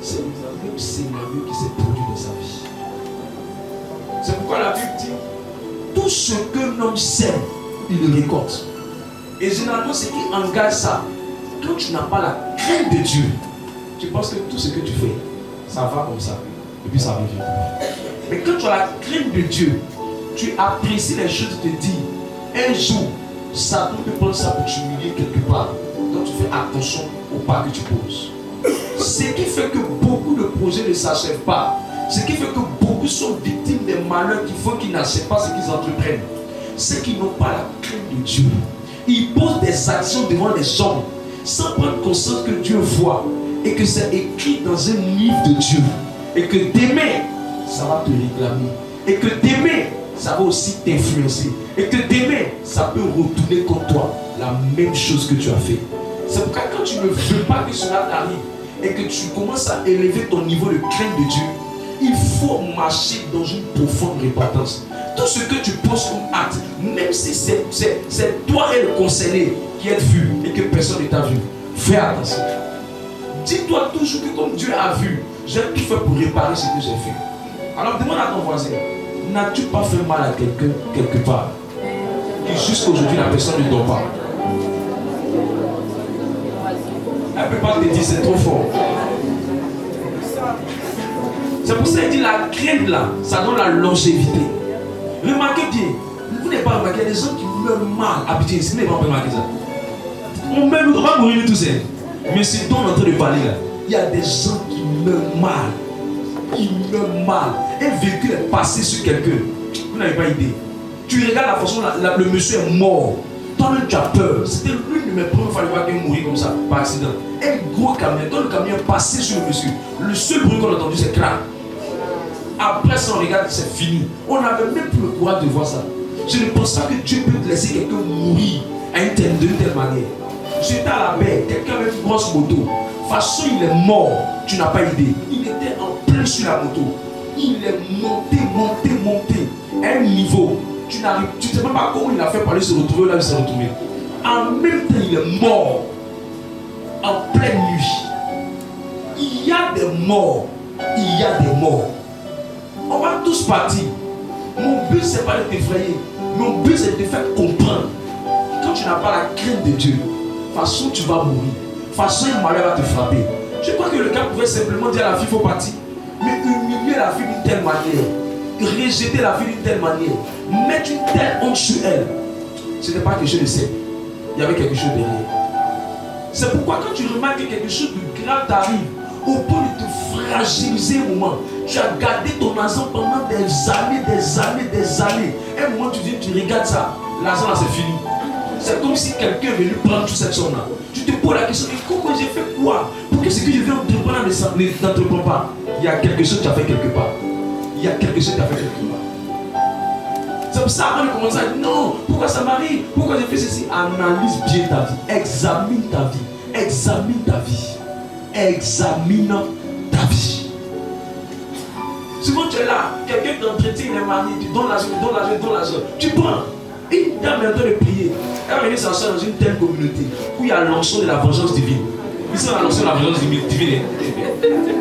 c'est le même scénario qui s'est produit dans sa vie. C'est pourquoi la Bible dit, tout ce qu'un homme sème, il le récolte. Et généralement, ce qui engage ça, quand tu n'as pas la crainte de Dieu, tu penses que tout ce que tu fais, ça va comme ça, et puis ça revient. Mais quand tu as la crainte de Dieu, tu apprécies les choses, tu te dis, un jour, Satan peut prendre ça pour t'humilier quelque part. Donc tu fais attention au pas que tu poses. Ce qui fait que beaucoup de projets ne s'achèvent pas. Ce qui fait que beaucoup sont victimes des malheurs qui font qu'ils n'achèvent pas ce qu'ils entreprennent. Ceux qui n'ont pas la crainte de Dieu, ils posent des actions devant les hommes sans prendre conscience que Dieu voit et que c'est écrit dans un livre de Dieu. Et que demain, ça va te réclamer. Et que demain, ça va aussi t'influencer. Et que demain, ça peut retourner contre toi la même chose que tu as fait. C'est pourquoi quand tu ne veux pas que cela t'arrive et que tu commences à élever ton niveau de crainte de Dieu, il faut marcher dans une profonde repentance. Tout ce que tu poses comme acte, même si c'est toi et le concerné qui êtes vu et que personne ne t'a vu, fais attention. Dis-toi toujours que comme Dieu a vu, j'ai tout fait pour réparer ce que j'ai fait. Alors demande à ton voisin, n'as-tu pas fait mal à quelqu'un quelque part et jusqu'à aujourd'hui la personne ne dort pas? Elle ne peut pas te dire c'est trop fort. C'est pour ça qu'il dit la crainte là, ça donne la longévité. Remarquez bien, vous n'avez pas remarqué, il y a des gens qui meurent mal. Habitués, si vous n'avez pas remarqué ça. On va mourir tous seuls. Mais c'est dont on est en train de parler là. Il y a des gens qui meurent mal. Ils meurent mal. Un véhicule est passé sur quelqu'un. Vous n'avez pas idée. Tu regardes la façon, le monsieur est mort. Toi-même tu as peur. C'était l'une de mes premières fois de voir quelqu'un mourir comme ça, par accident. Un gros camion, quand le camion est passé sur le monsieur, le seul bruit qu'on a entendu c'est crac. Après ça on regarde, c'est fini. On n'avait même plus le courage de voir ça. Je ne pense pas que Dieu peut te laisser quelqu'un mourir d'une telle manière. J'étais à la baie, quelqu'un avec une grosse moto. De toute façon, il est mort, tu n'as pas idée. Il était en plein sur la moto. Il est monté. À un niveau. Tu ne sais même pas comment il a fait pour aller se retrouver là où il s'est retrouvé. En même temps, il est mort. En pleine nuit. Il y a des morts. On va tous partir. Mon but, c'est pas de t'effrayer. Mon but, c'est de te faire comprendre. Quand tu n'as pas la crainte de Dieu, de toute façon, tu vas mourir. De toute façon, le malheur va te frapper. Je crois que le gars pouvait simplement dire à la fille, il faut partir. Mais humilier la fille d'une telle manière, rejeter la fille d'une telle manière, mettre une telle honte sur elle, ce n'est pas quelque chose de simple. Il y avait quelque chose derrière. C'est pourquoi quand tu remarques que quelque chose de grave t'arrive, au point de te fragiliser un moment, tu as gardé ton argent pendant des années. Un moment tu dis, tu regardes ça, l'argent là c'est fini. C'est comme si quelqu'un est venu prendre toute cette somme-là. Tu te poses la question, mais comment j'ai fait quoi pour que ce que je viens entreprendre n'entreprend pas? Il y a quelque chose que tu as fait quelque part. C'est pour ça, avant de commencer à dire, non, pourquoi ça m'arrive? Pourquoi j'ai fait ceci? Analyse bien ta vie. Examine ta vie. Souvent tu es là, quelqu'un t'entretient, il est marié, tu donnes l'argent. Tu prends. Une dame est en train de prier. Elle va venir s'asseoir dans une telle communauté où il y a l'onction de la vengeance divine. Ici, on a l'onction de la vengeance divine.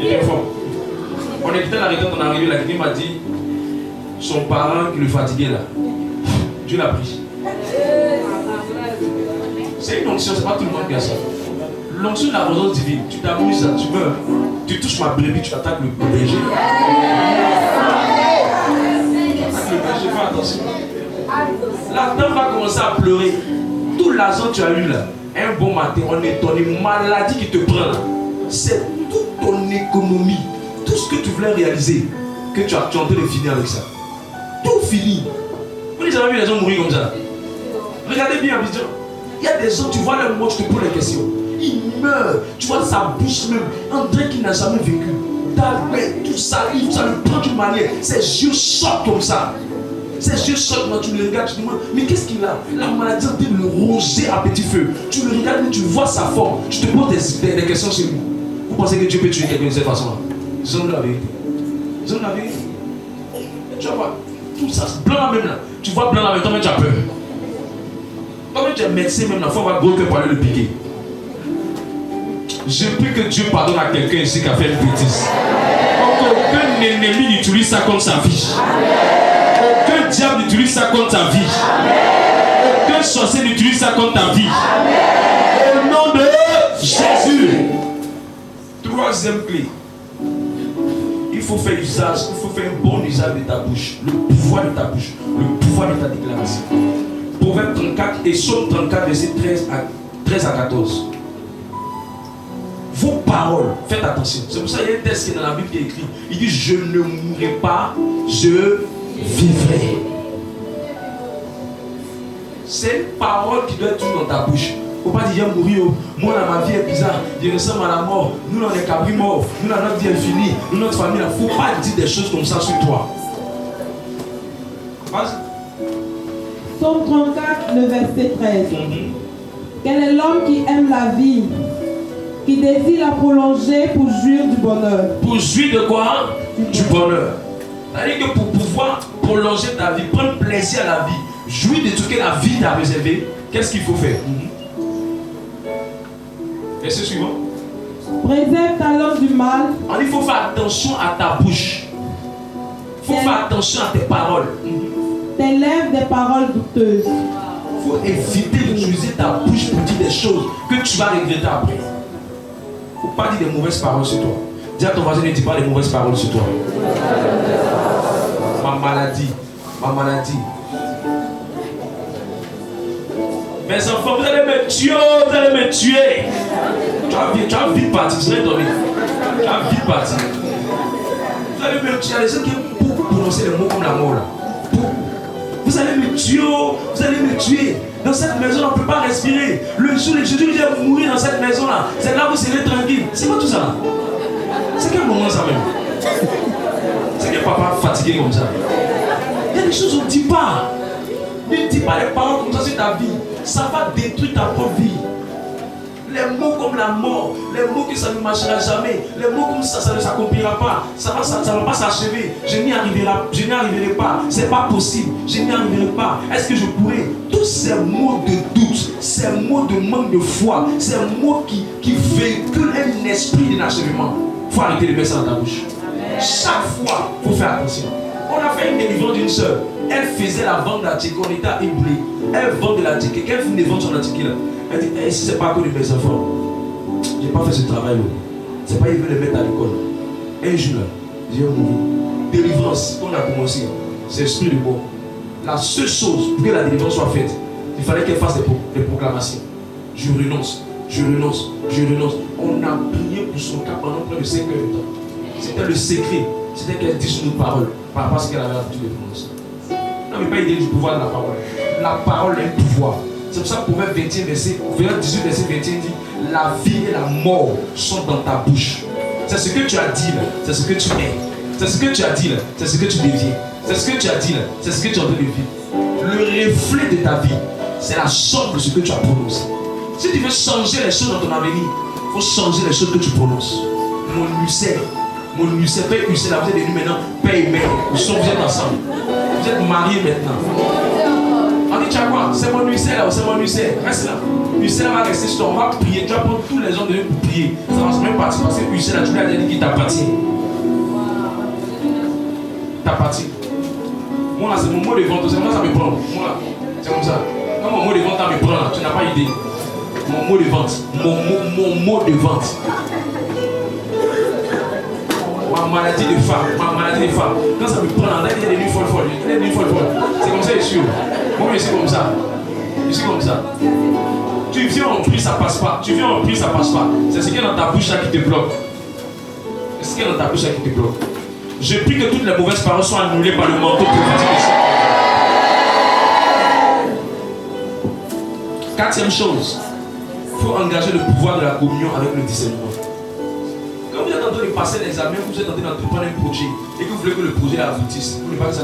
Il est fort. On était là, quand on est arrivé là, quelqu'un m'a dit son parent qui le fatiguait là. Dieu l'a pris. C'est une onction, c'est pas tout le monde qui a ça. L'onction de la vengeance divine, tu t'amuses, tu meurs, tu touches ma brebis, tu attaques le berger. Fais attention. La dame va commencer à pleurer. Tout l'argent que tu as eu là, un bon matin, on est ton maladie qui te prend là. C'est toute ton économie, tout ce que tu voulais réaliser, que tu es en train de finir avec ça. Tout fini. Vous n'avez jamais vu les gens mourir comme ça? Regardez bien, il y a des gens, tu vois leur mort, tu te poses la question. Il meurt, tu vois sa bouche même, on dirait qu'il n'a jamais vécu. Tout ça, ça le prend d'une manière, ses yeux sortent comme ça. Ses yeux sortent quand tu le regardes, tu te demandes, mais qu'est-ce qu'il a? La maladie est en train de le ronger à petit feu. Tu le regardes, tu vois sa forme, tu te poses des questions sur lui. Vous pensez que Dieu peut tuer quelqu'un de cette façon-là? Ils ont la vérité. Tu vois, tout ça, blanc même là. Tu vois blanc là, mais toi-même tu as peur. Toi-même tu es médecin même là, il faut avoir gros cœur pour aller le piquer. Je prie que Dieu pardonne à quelqu'un ici qui a fait une bêtise. Aucun ennemi n'utilise ça contre sa vie. Aucun diable n'utilise ça contre ta vie. Aucun sorcier n'utilise ça contre ta vie. Au nom de Jésus. Troisième clé. Il faut faire un bon usage de ta bouche. Le pouvoir de ta bouche. Le pouvoir de ta déclaration. Proverbe 34 et Psaume 34, verset 13 à 14. Vos paroles, faites attention. C'est pour ça qu'il y a un texte qui est dans la Bible qui est écrit. Il dit, je ne mourrai pas, je vivrai. C'est une parole qui doit être dans ta bouche. Il ne faut pas dire, mourir, moi dans ma vie est bizarre, je ressemble à la mort, nous on est cabri mort, nous notre vie est finie, nous notre famille, il ne faut pas dire des choses comme ça sur toi. Vas-y. Psaume 34, le verset 13. Quel est l'homme qui aime la vie, qui désire la prolonger pour jouir du bonheur? Pour jouir de quoi? Du bonheur. C'est-à-dire que pour pouvoir prolonger ta vie, prendre plaisir à la vie, jouir de tout ce que la vie t'a réservé, qu'est-ce qu'il faut faire? Verset suivant. Préserve ta langue du mal. Il faut faire attention à ta bouche. Il faut faire attention à tes paroles. Tes lèvres des paroles douteuses. Il faut éviter d'utiliser ta bouche pour dire des choses que tu vas regretter après. Il ne faut pas dire des mauvaises paroles sur toi. Dis à ton voisin, ne dis pas des mauvaises paroles sur toi. Ma maladie. Mes enfants, vous allez me tuer, Tu vas vite partir, tu vas dormir. Tu vas vite partir. Vous allez me tuer. Il y a des gens qui aiment beaucoup prononcer les mots comme la mort là. Vous allez me tuer. Dans cette maison, on ne peut pas respirer. Le jour où Jésus vient mourir dans cette maison là, c'est là où vous serez tranquille. C'est quoi tout ça là? C'est quel moment ça même? C'est quel papa fatigué comme ça? Il y a des choses qu'on ne dit pas. Ne dis pas les paroles comme ça sur ta vie. Ça va détruire ta propre vie. Les mots comme la mort, les mots que ça ne marchera jamais, les mots comme ça ne s'accomplira pas, ça ne va pas s'achever, je n'y arriverai pas, c'est pas possible, je n'y arriverai pas, est-ce que je pourrais? Tous ces mots de doute, ces mots de manque de foi, ces mots qui véhiculent un esprit d'inachèvement, il faut arrêter de mettre ça dans ta bouche. Amen. Chaque fois, il faut faire attention. On a fait une délivrance d'une soeur, elle faisait la vente d'articles, on était à Iblé, elle vend de l'article, qu'elle finit de vendre son article là. Elle dit, hey, si ce n'est pas à cause de mes enfants, je n'ai pas fait ce travail là. Ce n'est pas qu'ils veulent les mettre à l'école. Un jour là, j'ai mourir. Délivrance, qu'on a commencé, c'est l'esprit de mort. La seule chose pour que la délivrance soit faite, il fallait qu'elle fasse des proclamations. Je renonce, je renonce, je renonce. On a prié pour son cas pendant près de 5 heures de temps. C'était le secret, c'était qu'elle dise une parole par rapport à ce qu'elle avait l'habitude de prononcer. Non, mais pas idée du pouvoir de la parole. La parole est un pouvoir. C'est pour ça que Proverbe 21, verset 18, verset 21 dit, la vie et la mort sont dans ta bouche. C'est ce que tu as dit là, c'est ce que tu es. C'est ce que tu as dit là, c'est ce que tu deviens. C'est ce que tu as dit là, c'est ce que tu es en train de vivre. Le reflet de ta vie, c'est la somme de ce que tu as prononcé. Si tu veux changer les choses dans ton avenir, il faut changer les choses que tu prononces. Mon Lucère, Père Lucère, là, vous êtes venus maintenant, Père et Mère. Vous êtes ensemble. Vous êtes mariés maintenant. On dit, tu as quoi? C'est mon Lucère là, c'est mon Lucère. Reste là. Lucère va rester sur toi. On va prier. Tu vas prendre tous les gens de lui pour prier. Ça va se même partir parce que Lucère là, tu lui as dit qu'il t'appartient. T'appartient. Moi là, c'est mon mot de vente. C'est moi ça me prend. Moi là, c'est comme ça. Quand mon mot de vente me prend là, tu n'as pas idée. Mon mot de vente. Mon mot de vente. Ma maladie de femme, quand ça me prend là, il y a des nuits folles. C'est comme ça, je suis. Moi, je suis comme ça. Tu viens en prix, ça passe pas. C'est ce qui est dans ta bouche là qui te bloque. Je prie que toutes les mauvaises paroles soient annulées par le manteau prophétique de ça. Quatrième chose, il faut engager le pouvoir de la communion avec le discernement. Quand vous êtes en train de passer l'examen, vous êtes en train d'entreprendre un projet et que vous voulez que le projet aboutisse, vous ne voulez pas que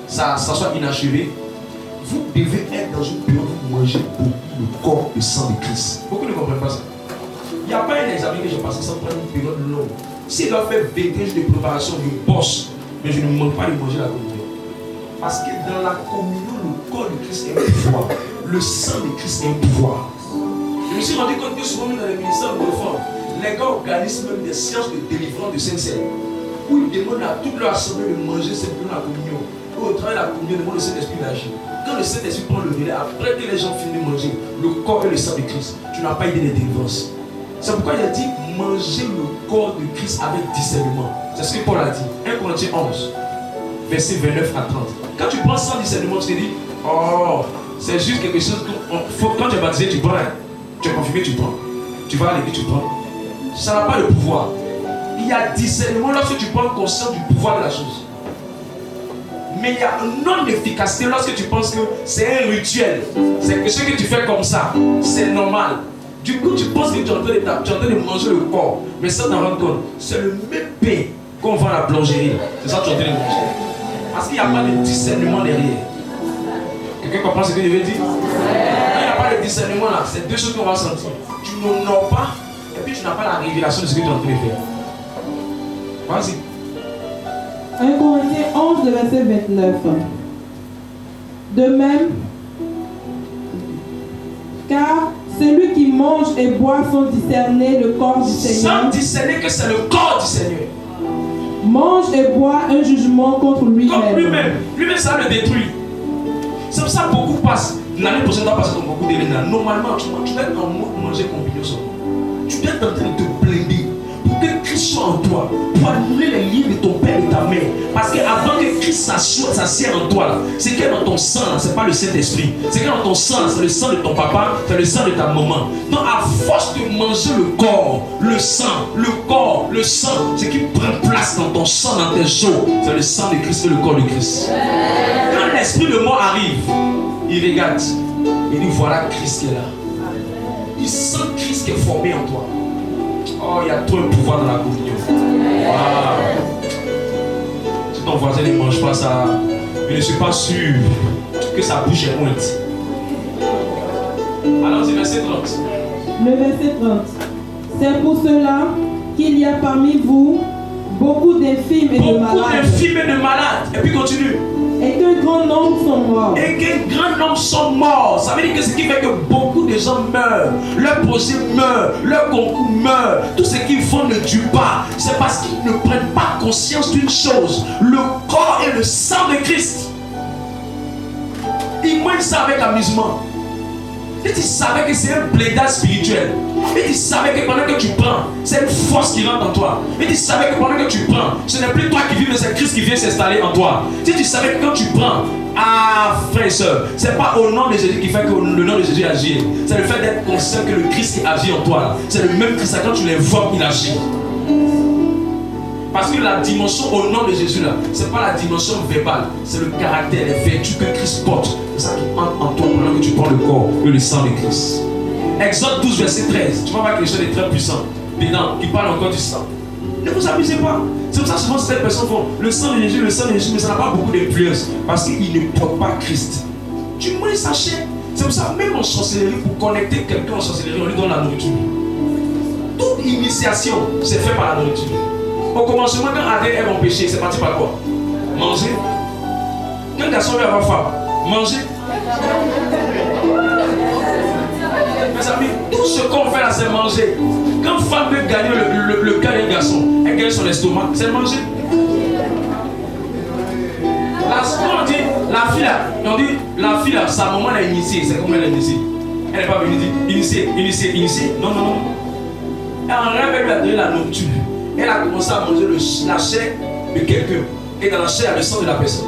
ça soit inachevé, vous devez être dans une période où vous mangez beaucoup le corps et le sang de Christ. Beaucoup ne comprennent pas ça. Il n'y a pas un examen que j'ai passé sans prendre une période longue. S'il doit faire 21 jours de préparation, je bosse, mais je ne manque pas de manger la communion. Parce que dans la communion, le corps de Christ est un pouvoir. Le sang de Christ est un pouvoir. Je me suis rendu compte que souvent dans les ministères de réforme, les gars organisent même des séances de délivrance de Saint-Celle où ils demandent à toute leur assemblée de manger simplement la communion. Au travers de la communion, ils demandent au Saint-Esprit d'agir. Quand le Saint-Esprit prend le relais, après que les gens finissent de manger le corps et le sang de Christ, tu n'as pas idée des délivrances. C'est pourquoi il a dit manger le corps de Christ avec discernement. C'est ce que Paul a dit. 1 Corinthiens 11, verset 29 à 30. Quand tu prends sans discernement, tu te dis, oh, c'est juste quelque chose que quand tu es baptisé, tu prends. Tu es confirmé, tu prends. Tu vas à l'église, tu prends. Ça n'a pas le pouvoir. Il y a discernement lorsque tu prends conscience du pouvoir de la chose. Mais il y a une non-efficacité lorsque tu penses que c'est un rituel. C'est quelque chose que tu fais comme ça. C'est normal. Du coup, tu penses que tu es en train de manger le corps. Mais ça, t'en rends compte. C'est le même pain qu'on vend à la boulangerie. C'est ça que tu es en train de manger. Parce qu'il n'y a pas de discernement derrière. Quelqu'un comprend ce que je veux dire? Quand il n'y a pas de discernement là, c'est deux choses qu'on va sentir. Tu n'honores pas et puis tu n'as pas la révélation de ce que tu es en train de faire. Vas-y. 1 Corinthiens 11, verset 29. De même, car celui qui mange et boit sans discerner le corps du Seigneur, sans discerner que c'est le corps du Seigneur, mange et boit un jugement contre lui-même. Lui-même, ça le détruit. C'est pour ça que beaucoup passent. L'année prochaine, tu vas passer dans beaucoup d'événements. Normalement, tu dois être en mode manger combiné sur toi. Tu dois être en train de te blinder pour que Christ soit en toi, pour annuler les liens de ton père et ta mère. Parce qu'avant que Christ s'assied en toi, c'est qu'il y a dans ton sang, ce n'est pas le Saint-Esprit. C'est qu'il y a dans ton sang, c'est le sang de ton papa, c'est le sang de ta maman. Donc, à force de manger le corps, le sang, le corps, le sang, ce qui prend place dans ton sang, dans tes os, c'est le sang de Christ et le corps de Christ. Quand l'esprit de mort arrive, il regarde, il dit voilà Christ qui est là. Il sent Christ qui est formé en toi. Oh, il y a trop de pouvoir dans la communion. Wow. Si ton voisin ne mange pas ça, je ne suis pas sûr que sa bouche est pointe. Allons-y, verset 30. Le verset 30. C'est pour cela qu'il y a parmi vous beaucoup d'infimes et de malades. Beaucoup d'infimes et de malades. Et puis continue. Et qu'un grand nombre sont morts. Et qu'un grand nombre sont morts. Ça veut dire que ce qui fait que beaucoup de gens meurent, leur projet meurt, leur concours meurt, tout ce qu'ils font ne dure pas. C'est parce qu'ils ne prennent pas conscience d'une chose: le corps et le sang de Christ. Ils mangent ça avec amusement. Et tu savais que c'est un plaidage spirituel. Et tu savais que pendant que tu prends, c'est une force qui rentre en toi. Et tu savais que pendant que tu prends, ce n'est plus toi qui vis, mais c'est Christ qui vient s'installer en toi. Si tu savais que quand tu prends, frère et soeur, c'est pas au nom de Jésus qui fait que le nom de Jésus agit. C'est le fait d'être conscient que le Christ qui agit en toi, c'est le même Christ. Quand tu l'invoques, il agit. Parce que la dimension au nom de Jésus là, c'est pas la dimension verbale, c'est le caractère, les vertus que Christ porte. C'est ça qui entre en toi pendant que tu prends le corps et le sang de Christ. Exode 12 verset 13, tu vas voir quelque chose de très puissant dedans, qui parle encore du sang. Ne vous amusez pas. C'est pour ça que souvent certaines personnes font le sang de Jésus, mais ça n'a pas beaucoup d'influence parce qu'il ne porte pas Christ. Tu manges sa chair. C'est pour ça même en sorcellerie, pour connecter quelqu'un en sorcellerie, on lui donne la nourriture. Toute initiation, c'est fait par la nourriture. Au commencement, quand Adam et Ève ont péché, c'est parti par quoi? Manger. Quand garçon veut avoir faim, manger. Mes amis, tout ce qu'on fait là, c'est manger. Quand une femme veut gagner le cœur d'un garçon, elle gagne son estomac, c'est manger. On dit, la fille là, sa maman l'a initiée, c'est comment elle l'a initiée? Elle n'est pas venue dire, initiée. Non. Elle en rêve, elle lui a donné la nourriture. Elle a commencé à manger la chair de quelqu'un. Et dans la chair, il y a le sang de la personne.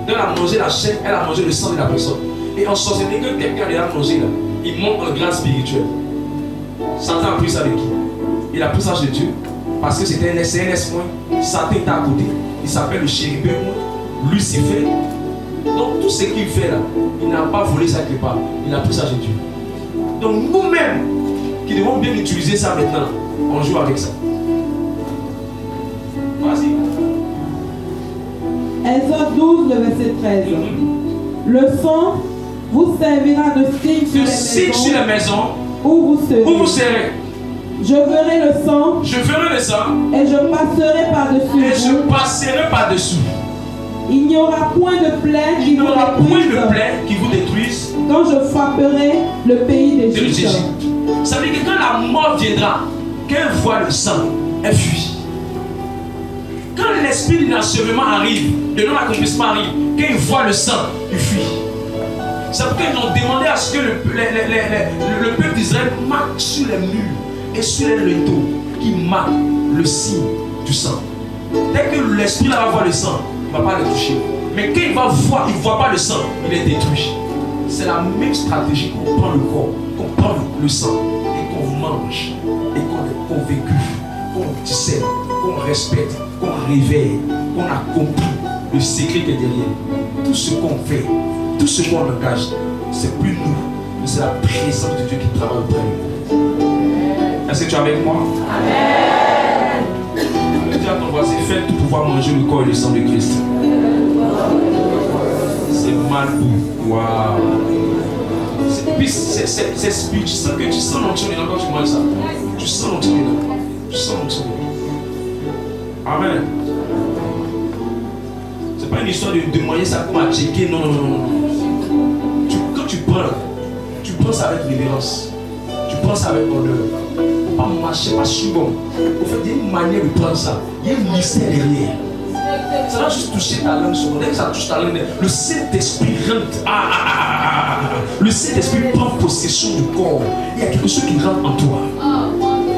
Donc elle a mangé la chair, elle a mangé le sang de la personne. Et en sorcellerie, que quelqu'un a mangé là, il monte en grâce spirituelle. Satan a pris ça de qui? Il a pris ça de Dieu. Parce que c'était un SNS moins. Satan était à côté. Il s'appelle le chérubin moins. Lucifer. Donc tout ce qu'il fait là, il n'a pas volé ça quelque part. Il a pris ça de Dieu. Donc nous-mêmes, qui devons bien utiliser ça maintenant, on joue avec ça. Vas-y. Exode 12, le verset 13. Le sang vous servira de signe sur les maisons où vous serez. Je verrai le sang. Et je passerai par-dessus. Il n'y aura point de plaie qui vous détruise quand je frapperai le pays d'Égypte. Ça veut dire que quand la mort viendra, qu'elle voit le sang, elle fuit. Quand l'esprit d'achèvement arrive, de non-accomplissement arrive, quand il voit le sang, il fuit. C'est pourquoi ils ont demandé à ce que le peuple d'Israël marque sur les murs et sur les linteaux qui marquent le signe du sang. Dès que l'esprit là va voir le sang, il ne va pas le toucher. Mais quand il va voir, il ne voit pas le sang, il est détruit. C'est la même stratégie qu'on prend le corps, qu'on prend le sang et qu'on mange et qu'on est convaincu, qu'on discerne, qu'on respecte, qu'on réveille, qu'on accomplit le secret qui est derrière. Tout ce qu'on fait, tout ce qu'on engage, c'est plus nous, mais c'est la présence de Dieu qui travaille auprès de nous. Est-ce que tu es avec moi? Amen. Dis à ton voisin, fais tout pour pouvoir manger le corps et le sang de Christ. C'est mal beau. Waouh. Puis c'est spirituel. Tu sens que tu sens l'onction dedans quand tu manges ça. Tu sens l'onction dedans. Tu sens l'onction dedans. Amen. C'est pas une histoire de moyen ça comme à checker. Non. Quand tu prends ça avec révérence. Tu prends ça avec honneur. Pas marcher, pas suivant. En fait, il y a une manière de prendre ça. Il y a un mystère derrière. Ça va juste toucher ta langue sur. Dès que ça touche ta langue, le Saint-Esprit rentre. Le Saint-Esprit prend possession du corps. Il y a quelque chose qui rentre en toi.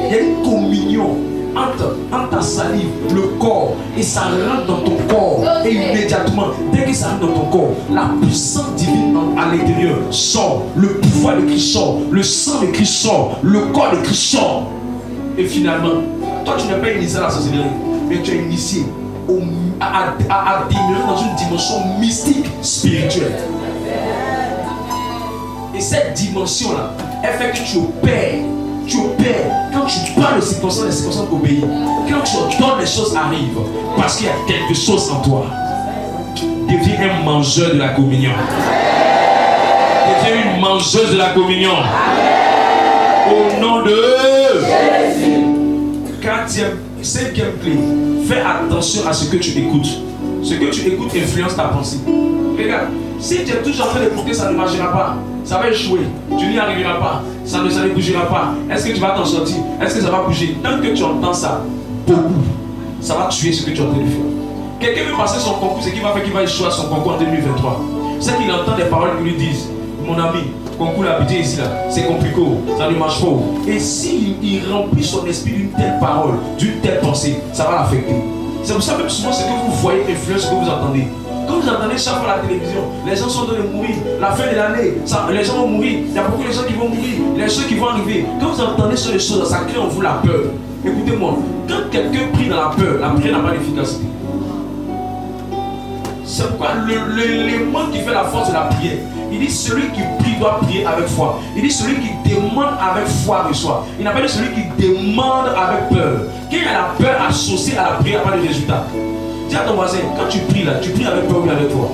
Il y a une communion entre ta salive, le corps, et ça rentre dans ton corps. Et immédiatement, dès que ça rentre dans ton corps, la puissance divine à l'intérieur sort. Le pouvoir de Christ sort. Le sang de Christ sort. Le corps de Christ sort. Et finalement, toi tu n'es pas initié à la sorcellerie, mais tu es initié à demeurer dans une dimension mystique, spirituelle. Et cette dimension-là, elle fait que tu opères. Quand tu parles de circonstances, les circonstances obéissent. Quand tu ordonnes, les choses arrivent. Parce qu'il y a quelque chose en toi. Deviens un mangeur de la communion. mangeuses de la communion. Au nom de Jésus. Cinquième clé, fais attention à ce que tu écoutes. Ce que tu écoutes influence ta pensée. Regarde, si tu es toujours en train d'écouter, ça ne marchera pas. Ça va échouer. Tu n'y arriveras pas. Ça ne bougera pas. Est-ce que tu vas t'en sortir? Est-ce que ça va bouger? Tant que tu entends ça, beaucoup, ça va tuer ce que tu es en train de faire. Quelqu'un veut passer son concours, c'est qu'il va faire qu'il va échouer à son concours en 2023. C'est qu'il entend des paroles qui lui disent, mon ami, concours l'habitude ici là, c'est compliqué, ça ne marche pas. Et s'il remplit son esprit d'une telle parole, d'une telle pensée, ça va l'affecter. C'est pour ça même souvent ce que vous voyez influence ce que vous entendez. Quand vous entendez chaque fois à la télévision, les gens sont en train de mourir, la fin de l'année, les gens vont mourir, il y a beaucoup de gens qui vont mourir, les choses qui vont arriver. Quand vous entendez sur les choses, ça crée en vous la peur. Écoutez-moi, quand quelqu'un prie dans la peur, la prière n'a pas d'efficacité. C'est pourquoi l'élément qui fait la force de la prière, il dit celui qui prie doit prier avec foi. Il dit celui qui demande avec foi reçoit. Il n'a pas dit celui qui demande avec peur. Quand il y a la peur associée à la prière, il n'y a pas de résultat. Dis à ton voisin, quand tu pries là, tu pries avec peur ou avec foi?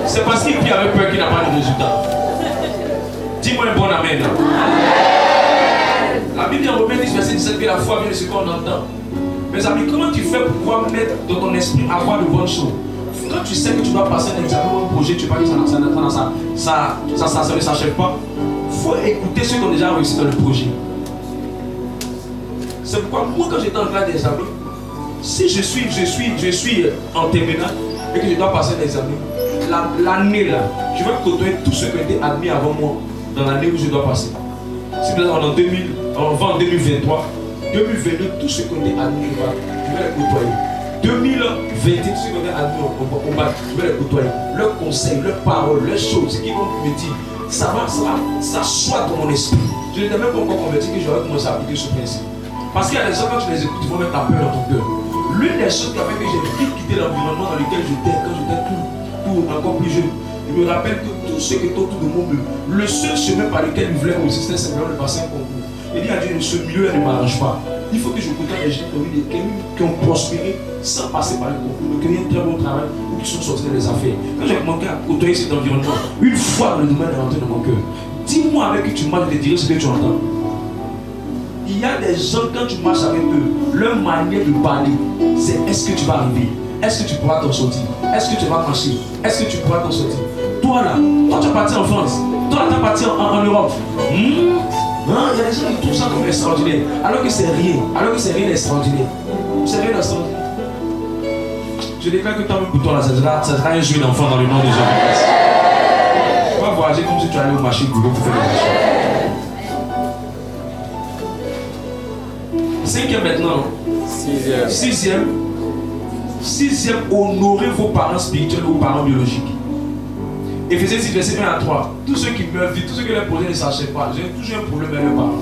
C'est parce qu'il prie avec peur qu'il n'a pas de résultat. Dis-moi un bon amen. La Bible dit en Romains 10, verset 17 que la foi vient de ce qu'on entend. Mes amis, comment tu fais pour pouvoir mettre dans ton esprit avoir de bonnes choses? Quand tu sais que tu dois passer un examen ou un projet, tu ne sais pas que ça ne s'achève pas. Il faut écouter ceux qui ont déjà réussi dans le projet. C'est pourquoi moi, quand j'étais en classe d'examen, si je suis en terminale et que je dois passer un examen, l'année là, je vais côtoyer tous ceux qui ont été admis avant moi dans l'année où je dois passer. Si on va en 2023, 2022, tous ceux qui ont été admis au bac, je vais les côtoyer. 2021, tous ceux qui ont été admis au bac, je vais les côtoyer. Leurs conseils, leurs paroles, leurs choses, ce qu'ils vont me dire, ça soit dans mon esprit. Je n'étais même pas encore converti que j'aurais commencé à appliquer ce principe. Parce qu'il y a des gens, quand tu les écoutes, ils vont mettre la peur dans ton cœur. L'une des choses qui a fait que j'ai vite quitté l'environnement dans lequel j'étais quand j'étais tout encore plus jeune, je me rappelle que tout ce qui était autour de moi, le seul chemin par lequel ils voulaient réussir, c'était simplement de passer un concours. Il dit à Dieu, ce milieu-là ne m'arrange pas. Il faut que je côtoie des gens qui ont prospéré sans passer par le concours, qui ont un très bon travail ou qui sont sortis des affaires. Quand j'ai commencé à côtoyer cet environnement, une fois le domaine est rentré dans mon cœur, dis-moi avec qui tu marches, je te dirai ce que tu entends. Il y a des gens, quand tu marches avec eux, leur manière de parler, c'est est-ce que tu vas arriver? Est-ce que tu pourras t'en sortir? Est-ce que tu vas marcher? Est-ce que tu pourras t'en sortir? Toi là, toi tu es parti en France, toi tu es parti en Europe. Il y a des gens qui trouvent ça comme extraordinaire, alors que c'est rien, d'extraordinaire. C'est rien d'extraordinaire. Je déclare que toi-même pour toi là, ça sera un jeu d'enfant dans le nom de Jésus. Tu vas voyager comme si tu allais au marché pour faire des marchés. Cinquième maintenant. Sixième, honorez vos parents spirituels ou vos parents biologiques. Éphésiens 6, verset 1 à 3. Tous ceux qui meurent vite, tous ceux que les projets ne s'achèvent pas, j'ai toujours un problème avec leurs parents.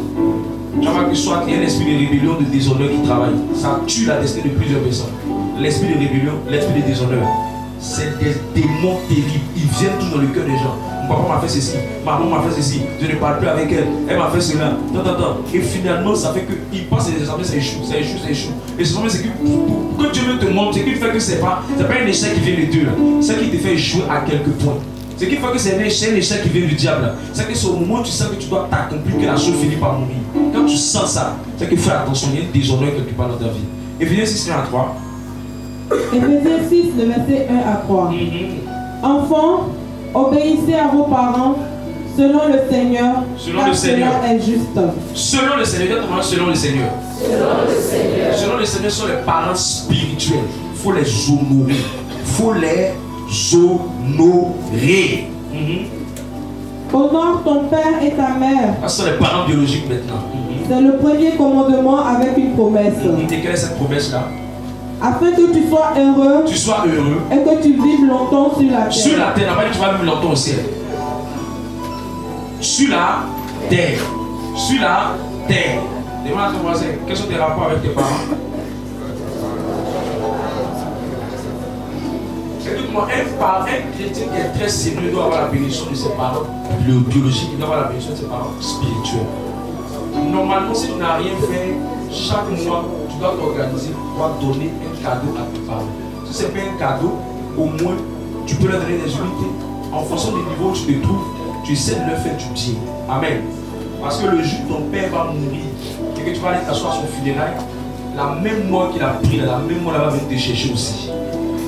Tu vois que soit il y a un esprit de rébellion, de déshonneur qui travaille. Ça tue la destinée de plusieurs personnes. L'esprit de rébellion, l'esprit de déshonneur, c'est des démons terribles. Ils viennent tous dans le cœur des gens. Mon papa m'a fait ceci, maman m'a fait ceci, je ne parle plus avec elle, elle m'a fait cela. Et finalement, ça fait qu'ils passent des examens, ça échoue. Et souvent, c'est que quand Dieu veut te montrer, c'est qu'il fait que c'est pas un échec qui vient de Dieu. C'est qui te fait échouer à quelques points. C'est qu'il fait que c'est un échec qui vient du diable. C'est que c'est au moment où tu sens que tu dois t'accomplir que la chose finit par mourir. Quand tu sens ça, c'est qu'il faut faire attention, il y a un déshonneur quelque part dans ta vie. Éphésiens 6, 1 à 3. Éphésiens 6, le verset 1 à 3. Enfants, obéissez à vos parents selon le Seigneur, car cela est juste. Selon le Seigneur, selon le Seigneur. Selon le Seigneur sont les parents spirituels. Il faut les honorer. Honore ton père et ta mère. Ce sont les parents biologiques maintenant. C'est le premier commandement avec une promesse. Et quelle est cette promesse-là? Afin que tu sois heureux. Et que tu vives longtemps sur la terre. Sur la terre, tu vas vivre longtemps au ciel. Sur la terre. Demande à ton voisin, quels sont tes rapports avec tes parents? Écoute-moi, un chrétien qui est très sérieux doit avoir la bénédiction de ses parents biologiques, il doit avoir la bénédiction de ses parents spirituels. Normalement, si tu n'as rien fait, chaque mois, tu dois t'organiser pour donner un cadeau à tes parents. Si ce n'est pas un cadeau, au moins, tu peux leur donner des unités en fonction du niveau où tu te trouves. tu essaies de leur faire du bien. Amen. Parce que le jour où ton père va mourir et que tu vas aller t'asseoir à son funérail, la même mort qu'il a pris, la même mort va venir te chercher aussi.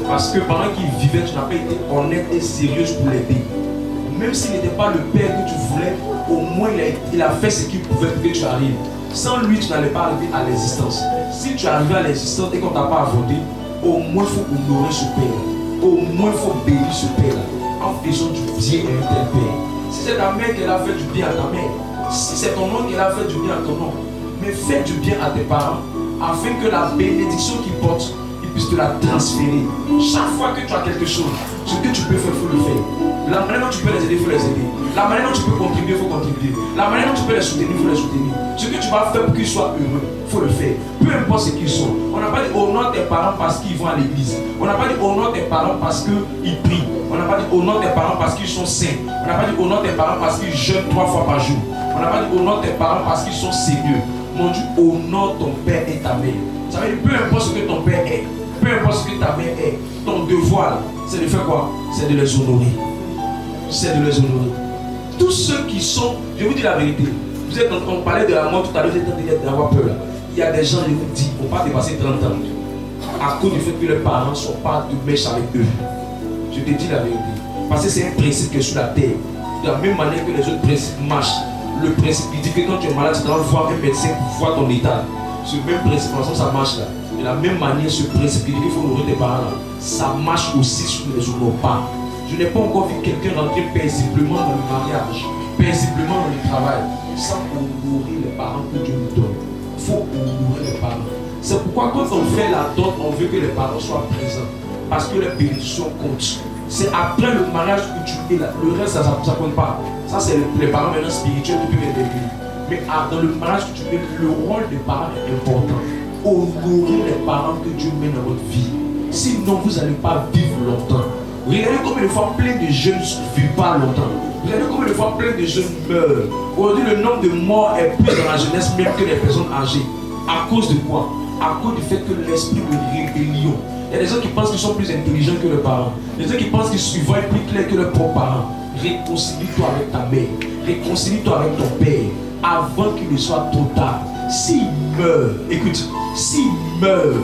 Parce que pendant qu'il vivait, tu n'as pas été honnête et sérieuse pour l'aider. Même s'il n'était pas le père que tu voulais, au moins il a fait ce qu'il pouvait pour que tu arrives. Sans lui, tu n'allais pas arriver à l'existence. Si tu arrives à l'existence et qu'on ne t'a pas voté, au moins il faut honorer ce père. Au moins il faut bénir ce père en faisant du bien à un tel père. Si c'est ta mère qui a fait du bien à ta mère, si c'est ton oncle qui a fait du bien à ton oncle, mais fais du bien à tes parents afin que la bénédiction qu'ils portent, ils puissent te la transférer. Chaque fois que tu as quelque chose, ce que tu peux faire, il faut le faire. La manière dont tu peux les aider, il faut les aider. La manière dont tu peux contribuer, il faut contribuer. La manière dont tu peux les soutenir, il faut les soutenir. Ce que tu vas faire pour qu'ils soient heureux, il faut le faire. Peu importe ce qu'ils sont. On n'a pas dit honore tes parents parce qu'ils vont à l'église. On n'a pas dit honore tes parents parce qu'ils prient. On n'a pas dit honore tes parents parce qu'ils sont saints. On n'a pas dit honore tes parents parce qu'ils jeûnent 3 fois par jour. On n'a pas dit honore tes parents parce qu'ils sont sérieux. Mon Dieu, honore ton père et ta mère. Ça veut dire peu importe ce que ton père est, peu importe ce que ta mère est, ton devoir, c'est de faire quoi? C'est de les honorer. C'est de les honorer. Tous ceux qui sont, je vous dis la vérité, on parlait de la mort tout à l'heure, vous êtes en train d'avoir peur. Il y a des gens, je vous dis, il ne faut pas dépasser 30 ans à cause du fait que les parents ne sont pas de mèche avec eux. Je te dis la vérité. Parce que c'est un principe qui est sur la terre. De la même manière que les autres principes marchent. Le principe qui dit que quand tu es malade, tu dois voir un médecin pour voir ton état. Ce même principe, ça marche là. De la même manière, ce principe qui dit qu'il faut honorer tes parents là, ça marche aussi sur les honore pas. Je n'ai pas encore vu quelqu'un rentrer paisiblement dans le mariage, paisiblement dans le travail, sans honorer les parents que Dieu nous donne. Il faut honorer les parents. C'est pourquoi quand on fait la dot, on veut que les parents soient présents. Parce que les bénédictions comptent. C'est après le mariage que tu es là. Le reste, ça ne compte pas. Ça, c'est les parents maintenant spirituels qui peuvent intervenir. Mais dans le mariage que tu es, le rôle des parents est important. Honorer les parents que Dieu met dans votre vie. Sinon, vous n'allez pas vivre longtemps. Regardez combien de fois plein de jeunes ne vivent pas longtemps. Regardez combien de fois plein de jeunes meurent. Aujourd'hui, le nombre de morts est plus dans la jeunesse même que les personnes âgées. À cause de quoi? À cause du fait que l'esprit de rébellion. Il y a des gens qui pensent qu'ils sont plus intelligents que leurs parents. Il y a des gens qui pensent qu'ils voient plus clair que leurs propres parents. Réconcilie-toi avec ta mère. Réconcilie-toi avec ton père. Avant qu'il ne soit trop tard. S'il meurt, écoute, s'il meurt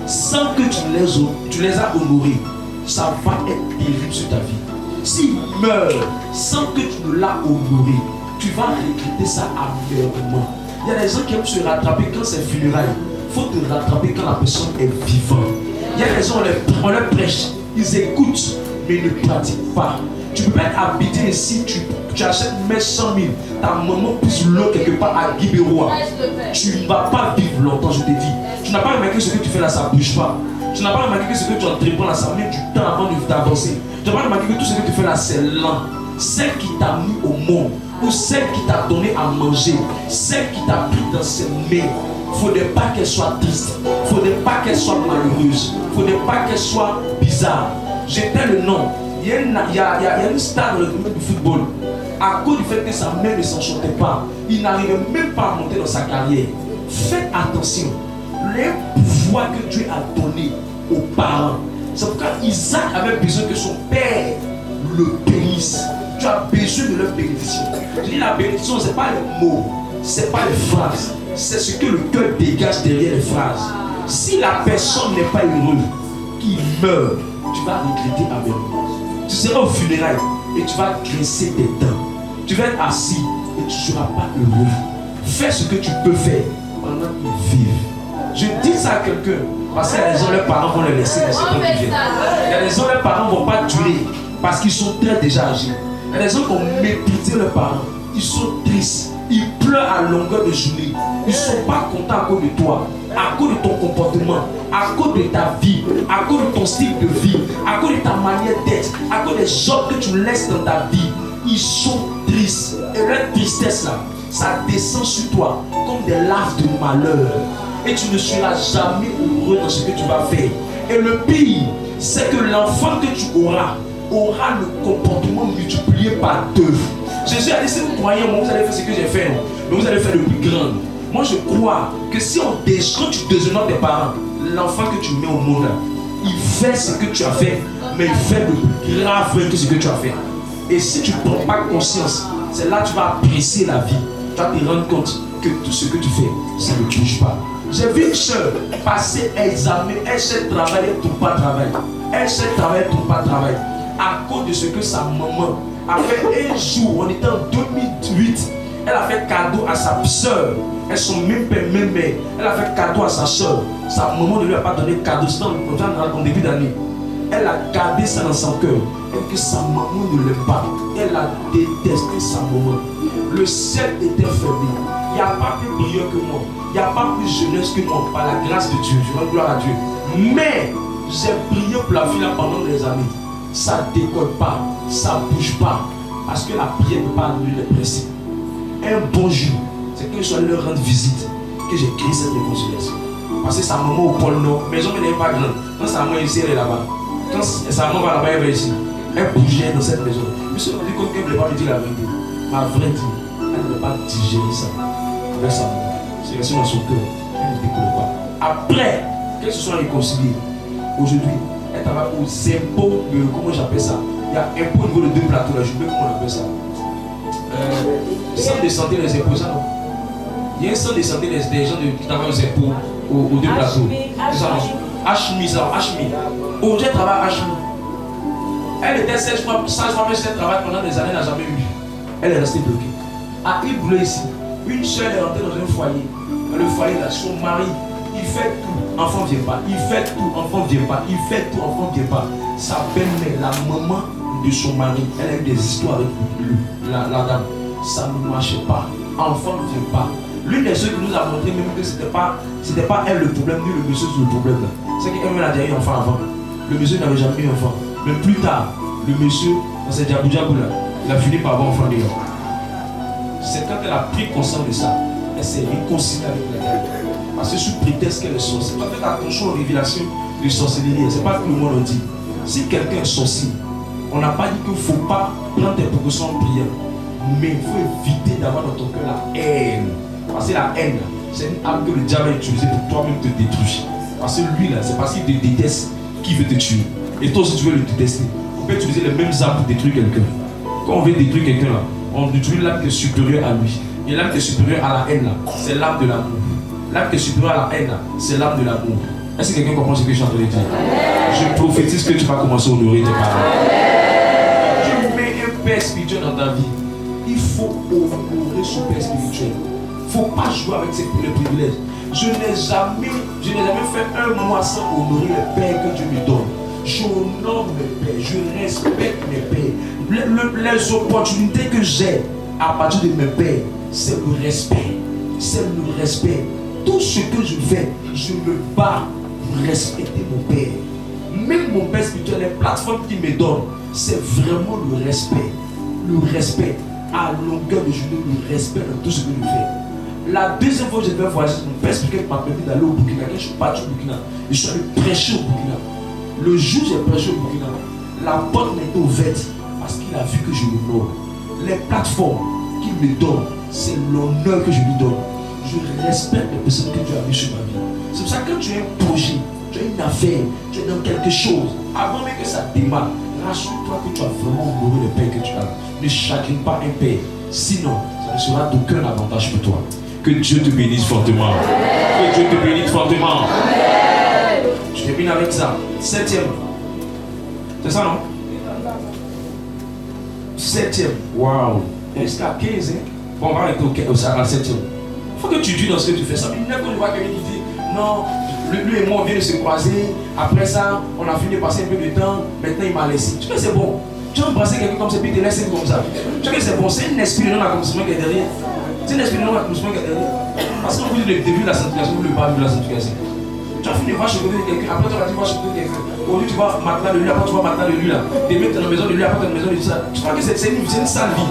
sans que tu les as honorés, ça va être terrible sur ta vie. S'il meurt sans que tu ne l'as honoré, tu vas regretter ça amèrement. Il y a des gens qui aiment se rattraper quand c'est funérailles. Il faut te rattraper quand la personne est vivante. Il y a des gens, on leur prêche, ils écoutent, mais ils ne pratiquent pas. Tu peux être habité ici, tu achètes 100 000, ta maman pousse l'eau quelque part à Guibérois. Tu ne vas pas vivre longtemps, je te dis. Tu n'as pas remarqué que ce que tu fais là, ça ne bouge pas. Tu n'as pas remarqué que ce que tu entreprends là, ça met du temps avant de t'avancer. Tu n'as pas remarqué que tout ce que tu fais là, c'est lent. Celle qui t'a mis au monde, ou celle qui t'a donné à manger, celle qui t'a pris dans ses mains, il ne faudrait pas qu'elle soit triste, il ne faudrait pas qu'elle soit malheureuse, il ne faudrait pas qu'elle soit bizarre. J'étais le nom. Il y a une star dans le domaine du football. À cause du fait que sa mère ne s'en sortait pas, il n'arrivait même pas à monter dans sa carrière. Faites attention. Les pouvoirs que Dieu a donné aux parents, c'est pourquoi Isaac avait besoin que son père le bénisse. Tu as besoin de leur bénédiction. Je dis la bénédiction, ce n'est pas les mots, ce n'est pas les phrases, c'est ce que le cœur dégage derrière les phrases. Si la personne n'est pas heureuse, qu'il meurt, tu vas regretter amèrement. Tu seras au funérail et tu vas graisser tes dents. Tu vas être assis et tu ne seras pas heureux. Fais ce que tu peux faire pendant qu'ils vivent. Je dis ça à quelqu'un parce que les gens, leurs parents vont les laisser dans ce temps qui vient. Il y a des gens, leurs parents ne vont pas durer parce qu'ils sont très déjà âgés. Il y a des gens qui ont méprisé leurs parents. Ils sont tristes. Ils pleurent à longueur de journée. Ils ne sont pas contents à cause de toi, à cause de ton comportement, à cause de ta vie, à cause de ton style de vie, à cause de ta manière d'être, à cause des gens que tu laisses dans ta vie. Ils sont tristes. Et leur tristesse là, ça descend sur toi comme des laves de malheur. Et tu ne seras jamais heureux dans ce que tu vas faire. Et le pire, c'est que l'enfant que tu auras le comportement multiplié par 2. Jésus a dit, si vous croyez en moi, vous allez faire ce que j'ai fait, non? Mais vous allez faire le plus grand. Moi je crois que si quand tu déshonores tes parents, l'enfant que tu mets au monde, il fait ce que tu as fait, mais il fait le plus grave que ce que tu as fait. Et si tu ne prends pas conscience, c'est là que tu vas apprécier la vie. Tu vas te rendre compte que tout ce que tu fais, ça ne bouge pas. J'ai vu une soeur passer examen, elle s'est travaillée, tout pas travail. Elle s'est travaillée, tout pas travail. À cause de ce que sa maman a fait un jour, on était en 2008, elle a fait cadeau à sa soeur. Elles sont même père, même mère. Elle a fait cadeau à sa soeur. Sa maman ne lui a pas donné cadeau. C'est dans le début d'année. Elle a gardé ça dans son cœur. Et que sa maman ne l'aime pas. Elle a détesté sa maman. Le ciel était fermé. Il n'y a pas plus brillant que moi. Il n'y a pas plus jeunesse que moi. Par la grâce de Dieu. Je rends gloire à Dieu. Mais j'ai prié pour la fille là pendant des années. Ça ne décolle pas. Ça ne bouge pas. Parce que la prière ne peut pas annuler les principes. Un bon jour, c'est que je sois leur rendre visite que j'ai créé cette réconciliation. Parce que sa maman au pôle Nord, maison n'est pas grande. Quand sa maman ici, elle est là-bas. Quand sa maman va là-bas, elle va ici. Elle bougeait dans cette maison. Monsieur m'a dit qu'elle ne voulait pas me dire la vérité. Ma vraie dit, elle ne veut pas digérer ça. Avec sa maman. C'est resté dans son cœur. Elle ne décolle pas. Après qu'elle se soit réconciliée, aujourd'hui, elle travaille aux impôts de, comment j'appelle ça? Il y a impôts au niveau de 2 plateaux là, je ne sais pas comment on appelle ça. Centre de santé des impôts, ça non? Il y a un centre de santé des gens qui travaillent aux impôts aux 2 plateaux. C'est ça non? HMI, ça, HMI. Aujourd'hui, elle travaille à HMI. Elle était sage-femme, elle travaille pendant des années, elle n'a jamais eu. Elle est restée bloquée. À Iboulé ici, une seule est rentrée dans un foyer. Dans le foyer là, son mari, il fait tout, enfant ne vient pas. Il fait tout, enfant ne vient pas. Il fait tout, enfant ne vient pas. Sa belle-mère, la maman de son mari, elle a eu des histoires avec la dame. Ça ne marchait pas. Enfant ne vient pas. L'une des choses qui nous a montré même que c'était pas elle le problème, ni le monsieur le problème. C'est qu'elle a déjà eu un enfant avant. Le monsieur n'avait jamais eu un enfant. Mais plus tard, le monsieur, dans cette djabou là, il a fini par avoir un enfant d'ailleurs. C'est quand elle a pris conscience de ça, elle s'est réconciliée avec la dame. Parce que sous prétexte qu'elle est sorcière. Faites attention aux révélations de sorcellerie. C'est pas que le monde le dit. Si quelqu'un est sorcier, on n'a pas dit qu'il ne faut pas prendre tes précautions en prière. Mais il faut éviter d'avoir dans ton cœur la haine. Parce que la haine, c'est une arme que le diable a utilisée pour toi-même te détruire. Parce que lui là, c'est parce qu'il te déteste qu'il veut te tuer. Et toi aussi tu veux le détester. On peut utiliser les mêmes armes pour détruire quelqu'un. Quand on veut détruire quelqu'un là, on utilise l'arme qui est supérieure à lui. Et l'arme qui est supérieure à la haine là, c'est l'arme de l'amour. L'arme qui est supérieure à la haine là, c'est l'arme de l'amour. Est-ce que quelqu'un comprend ce que je suis en train de dire? Je prophétise que tu vas commencer à honorer tes parents. Tu mets un père spirituel dans ta vie. Il faut honorer son père spirituel. Il ne faut pas jouer avec ses privilèges. Je n'ai jamais fait un mois sans honorer le père que Dieu me donne. J'honore mes pères, je respecte mes pères. Les opportunités que j'ai à partir de mes pères, c'est le respect. C'est le respect. Tout ce que je fais, je me bats pour respecter mon père. Même mon père spirituel, les plateformes qu'il me donne, c'est vraiment le respect. Le respect. À longueur de journée, le respect dans tout ce que je fais. La deuxième fois que je vais voyager, mon père spirituel m'a permis d'aller au Burkina. Quand je suis parti au Burkina, je suis allé prêcher au Burkina. Le jour où j'ai prêché au Burkina, la porte m'était ouverte parce qu'il a vu que je l'honore. Les plateformes qu'il me donne, c'est l'honneur que je lui donne. Je respecte les personnes que Dieu a mis sur ma vie. C'est pour ça que quand tu as un projet, tu as une affaire, tu es dans quelque chose, avant même que ça démarre, rassure-toi que tu as vraiment honoré le père que tu as. Ne chagrine pas un père, sinon ça ne sera d'aucun avantage pour toi. Que Dieu te bénisse fortement. Que Dieu te bénisse fortement. Je termine avec ça. 7e. C'est ça, non? 7e. Waouh. Jusqu'à 15, hein? Bon, on va arrêter à la 7e. Il faut que tu dis dans ce que tu fais. Ça veut dire qu'on voit quelqu'un qui dit non, lui et moi on vient de se croiser. Après ça, on a fini de passer un peu de temps. Maintenant, il m'a laissé. Tu sais, c'est bon. Tu as embrassé quelqu'un comme ça, puis il te laisse comme ça. Tu sais que c'est bon. C'est un esprit de non-accomplissement qui est derrière. C'est un esprit de non-accomplissement qui est derrière. Parce qu'on vous dit le début de la sanctification, vous ne voulez pas vivre la sanctification. Tu as fini de voir chez quelqu'un, après tu vas dire voir chez quelqu'un. Aujourd'hui tu vois maintenant de lui, après tu vois maintenant de lui là. Tu es dans la maison de lui, après tu es dans la maison de lui. Tu crois que c'est une sale vie.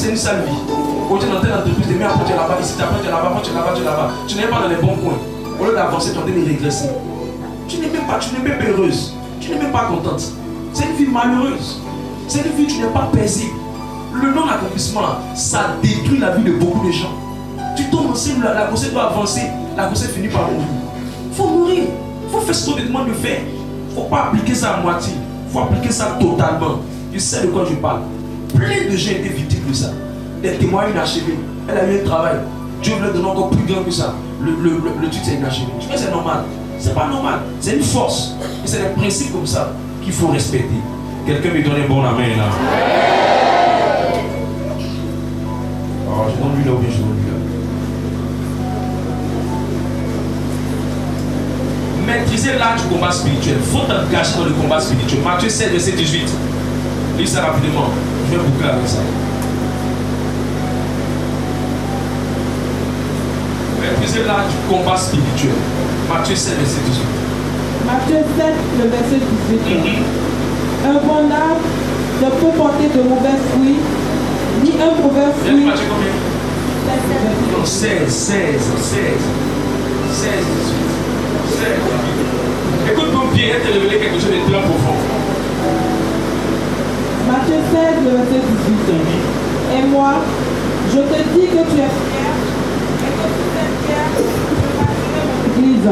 C'est une sale vie. Aujourd'hui dans telle entreprise, tu es après tu es là-bas, ici, après tu es là-bas, après tu es là-bas, tu es là-bas. Tu n'es pas dans les bons coins. Au lieu d'avancer, tu es en train de régresser. Tu n'es même pas heureuse. Tu n'es même pas contente. C'est une vie malheureuse. C'est une vie où tu n'es pas paisible. Le non-accomplissement, ça détruit la vie de beaucoup de gens. Tu tombes enceinte, la grossesse doit avancer, la grossesse finit par mourir. Il faut mourir. Il faut faire ce qu'on te demande de faire. Il ne faut pas appliquer ça à moitié. Il faut appliquer ça totalement. Tu sais de quoi je parle. Plein de gens étaient victimes de ça. Des témoins inachevés. Elle a eu un travail. Dieu veut donner encore plus grand que ça. Le truc c'est inachevé. Je pense que c'est normal. C'est pas normal. C'est une force. Et c'est des principes comme ça qu'il faut respecter. Quelqu'un me donne un bon amen là. Oh, je donne lui là ou bien je donne lui là. Maîtriser l'art du combat spirituel. Il faut t'engager dans le combat spirituel. Matthieu 7, verset 18. Lis ça rapidement. Je vais boucler avec ça. Maîtriser l'art du combat spirituel. Matthieu 7, verset 18. Matthieu 7, le verset 18. Un bon arbre ne peut porter de mauvais fruits, ni un mauvais fruit. Matthieu combien? 16, 18. Écoute-moi bien, elle te révélé quelque chose de très profond. Matthieu 16, le verset 18. Et moi, je te dis que tu es fier, et que tu es fier, je bâtirai mon église.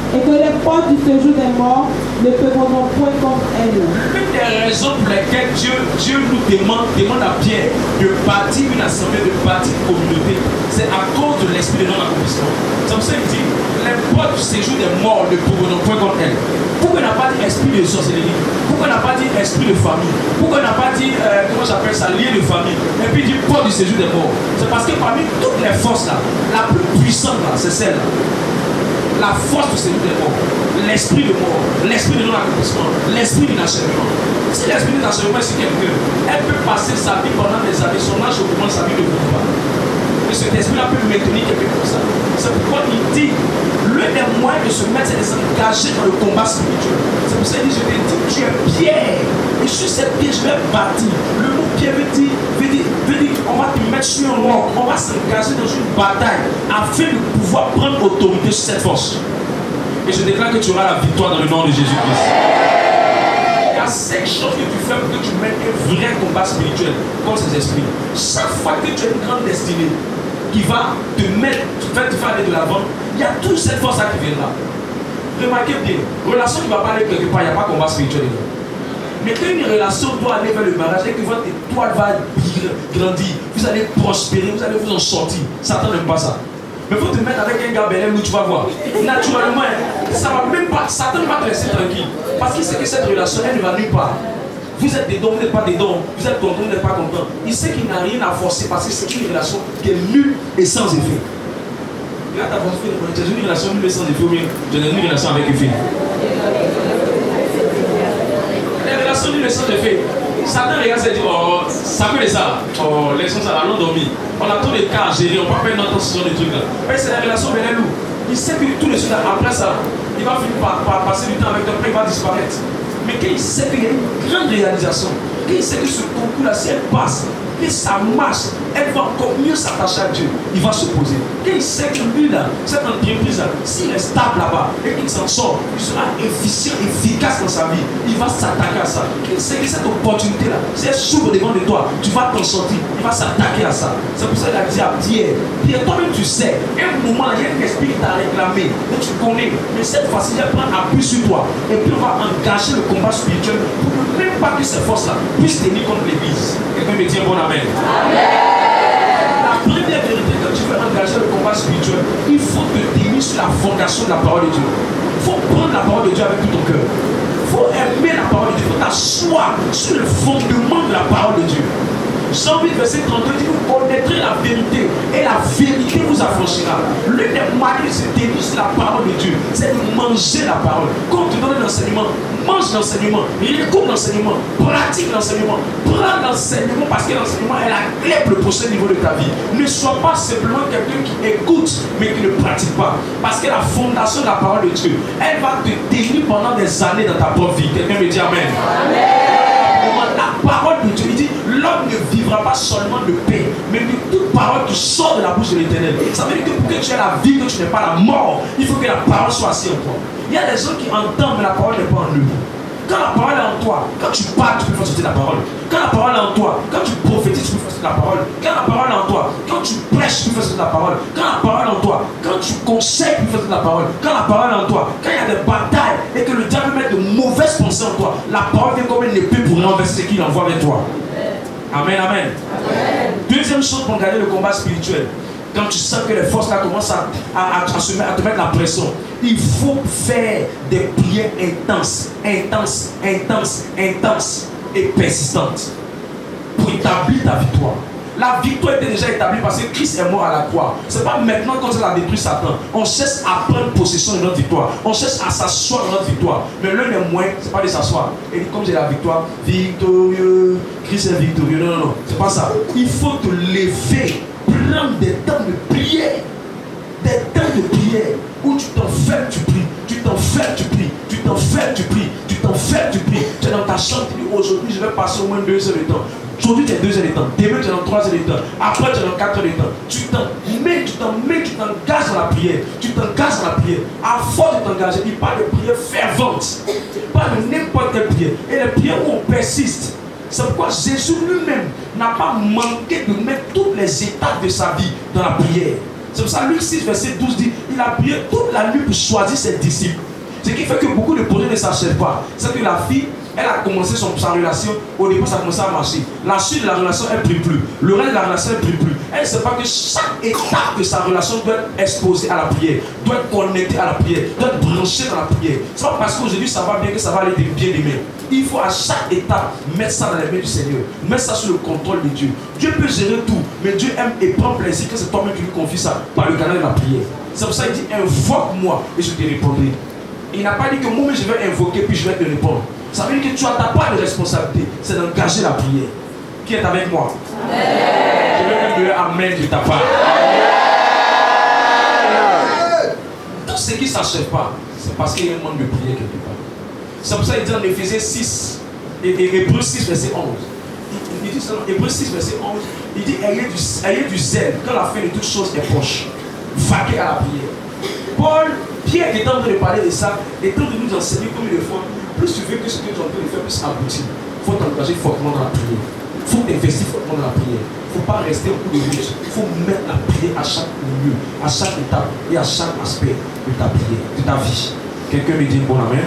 Et que les portes du séjour des morts ne peuvent point contre elle. Une des raisons pour lesquelles Dieu nous demande à Pierre de bâtir une assemblée, de bâtir une communauté, c'est à cause de l'esprit de non-accomplissement. C'est pour ça qu'il dit, les portes du séjour des morts ne peuvent point contre elle. Pourquoi il n'a pas dit esprit de sorcellerie? Pourquoi il n'a pas dit esprit de famille? Pourquoi il n'a pas dit, comment j'appelle ça, lien de famille? Et puis il dit porte du séjour des morts. C'est parce que parmi toutes les forces là, la plus puissante là, c'est celle-là. La force du séjour des morts, l'esprit de mort, l'esprit de non-accomplissement, l'esprit d'inachèvement. Si l'esprit d'inachèvement est sur quelqu'un, elle peut passer sa vie pendant des années, son âge augmente, sa vie ne bouge pas. Et cet esprit-là peut maintenir quelqu'un comme ça. C'est pourquoi il dit, l'un des moyens de se mettre, c'est de s'engager dans le combat spirituel. C'est pour ça qu'il dit, je te dis, tu es pierre. Et sur cette pierre, je vais bâtir. Le mot pierre veut dire, on va te mettre sur un roc, on va s'engager dans une bataille afin de pouvoir prendre autorité sur cette force. Et je déclare que tu auras la victoire dans le nom de Jésus-Christ. Il y a 5 choses que tu fais pour que tu mettes un vrai combat spirituel contre ces esprits. Chaque fois que tu as une grande destinée qui va te mettre, tu vas aller de l'avant, il y a toute cette force-là qui viendra. Remarquez bien, relation qui ne va pas aller quelque part, il n'y a pas de combat spirituel. Mais quand une relation doit aller vers le mariage et que votre étoile va grandir, vous allez prospérer, vous allez vous en sortir. Satan n'aime pas ça. Mais il faut te mettre avec un gars belém où tu vas voir. Naturellement, ça va même pas, Satan ne va te laisser tranquille. Parce qu'il sait que cette relation, elle ne va nulle part. Vous êtes dedans, vous n'êtes pas dedans. Vous êtes content, vous n'êtes pas content. Il sait qu'il n'a rien à forcer parce que c'est une relation qui est nulle et sans effet. Regarde ta force, tu as une relation nulle et sans effet ou bien tu as une relation avec effet. Les relations nulle et sans effet. Satan regarde et dit, oh, ça peut être ça. Oh, les gens allons dormir. On a tous les cas à gérer, on ne peut pas perdre notre temps sur des trucs là. Mais c'est la relation belém loup. Il sait que tout le suite, après ça, il va finir par passer du temps avec toi, après il va disparaître. Mais quand il sait qu'il y a une grande réalisation, quand il sait que ce concours-là, si elle passe, que ça marche, elle va encore mieux s'attacher à Dieu, il va se poser. Quand il sait que lui, là, cette entreprise-là, s'il est stable là-bas et qu'il s'en sort, il sera efficient, efficace dans sa vie, il va s'attaquer à ça. Quand il sait que cette opportunité-là, si elle s'ouvre devant de toi, tu vas t'en sortir, il va s'attaquer à ça. C'est pour ça qu'il a dit à Pierre, Pierre, toi-même tu sais, un moment, il y a un esprit qui t'a réclamé, et tu connais, mais cette fois-ci, il va prendre appui sur toi, et puis on va engager le combat spirituel pour que même pas que ces forces-là puissent tenir contre l'église. Quelqu'un me dit un bon amen. Amen. La première vérité, quand tu veux engager le combat spirituel, il faut te tenir sur la fondation de la parole de Dieu. Il faut prendre la parole de Dieu avec tout ton cœur. Il faut aimer la parole de Dieu. Il faut t'asseoir sur le fondement de la parole de Dieu. Jean 8, verset 32 dit, vous connaîtrez la vérité et la vérité vous affranchira. L'une des moyens de se tenir sur la parole de Dieu, c'est de manger la parole. Quand tu donnes l'enseignement, mange l'enseignement, écoute l'enseignement, pratique l'enseignement, prends l'enseignement parce que l'enseignement est la clé pour le prochain niveau de ta vie. Ne sois pas simplement quelqu'un qui écoute mais qui ne pratique pas. Parce que la fondation de la parole de Dieu, elle va te tenir pendant des années dans ta propre vie. Quelqu'un me dit amen. Amen. La parole de Dieu, il dit, l'homme ne vivra pas seulement de paix, mais de toute parole qui sort de la bouche de l'Éternel. Ça veut dire que pour que tu aies la vie, que tu n'aies pas la mort, il faut que la parole soit assise en toi. Il y a des gens qui entendent, mais la parole n'est pas en eux. Quand la parole est en toi, quand tu parles, tu peux faire sortir la parole. Quand la parole est en toi, quand tu prophétises, tu peux faire sortir la parole. Quand la parole est en toi, quand tu prêches, tu peux faire sortir la parole. Quand la parole est en toi, quand tu conseilles, tu peux faire sortir la parole. Quand la parole est en toi, quand il y a des batailles et que le diable met de mauvaises pensées en toi, la parole vient comme une épée pour renverser ce qu'il envoie vers toi. Amen, amen. Deuxième chose pour gagner le combat spirituel, quand tu sens que les forces là commencent à te mettre la pression, il faut faire des prières intenses et persistantes pour établir ta victoire. La victoire était déjà établie parce que Christ est mort à la croix. Ce n'est pas maintenant quand il a détruit Satan. On cherche à prendre possession de notre victoire. On cherche à s'asseoir dans notre victoire. Mais l'un des moyens, ce n'est pas de s'asseoir. Et comme j'ai la victoire, victorieux, Christ est victorieux. Non, non, non. Ce n'est pas ça. Il faut te lever, prendre des temps de prière. Des temps de prière où tu t'enfermes, tu pries. Tu t'enfermes, tu pries. Tu t'enfermes, tu pries. Tu t'enfermes, tu pries. Tu es dans ta chambre, tu dis aujourd'hui je vais passer au moins 2 heures de temps. Aujourd'hui tu es 2 heures de temps, demain tu es dans 3 heures de temps, après tu es dans 4 heures de temps. Tu t'engages dans la prière. Tu t'engages dans la prière. À force de t'engager, il parle de prière fervente. Il parle de n'importe quelle prière. Et les prières où on persiste. C'est pourquoi Jésus lui-même n'a pas manqué de mettre toutes les étapes de sa vie dans la prière. C'est pour ça Luc 6, verset 12 dit, il a prié toute la nuit pour choisir ses disciples. Ce qui fait que beaucoup de projets ne s'achèvent pas. C'est que la fille, elle a commencé sa relation, au début ça a commencé à marcher. La suite de la relation, elle ne prie plus. Le reste de la relation, elle ne prie plus. Elle ne sait pas que chaque étape de sa relation doit être exposée à la prière, doit être connectée à la prière, doit être branchée dans la prière. Ce n'est pas parce qu'aujourd'hui ça va bien que ça va aller bien demain. Il faut à chaque étape mettre ça dans les mains du Seigneur, mettre ça sous le contrôle de Dieu. Dieu peut gérer tout, mais Dieu aime et prend plaisir que c'est toi-même qui lui confies ça par le canal de la prière. C'est pour ça qu'il dit invoque-moi et je te répondrai. Il n'a pas dit que moi je vais invoquer puis je vais te répondre. Ça veut dire que tu as ta part de responsabilité, c'est d'engager la prière. Qui est avec moi? Amen. Je vais un amen de ta part. Amen. Tout ce qui ne s'achève pas, c'est parce qu'il y a un manque de prière quelque part. C'est pour ça qu'il dit en Éphésiens 6 et Hébreux 6 verset 11. Il dit ça dans Hébreux 6 verset 11. Il dit ayez du zèle quand la fin de toutes choses est proche. Vaquez à la prière. Pierre est en train de parler de ça, est en train de nous enseigner combien de fois. Plus tu veux que ce que tu es en train de faire puisse aboutir, il faut t'engager fortement dans la prière. Il faut investir fortement dans la prière. Il ne faut pas rester au coup de lutte. Il faut mettre la prière à chaque lieu, à chaque étape et à chaque aspect de ta prière, de ta vie. Quelqu'un me dit bon amen.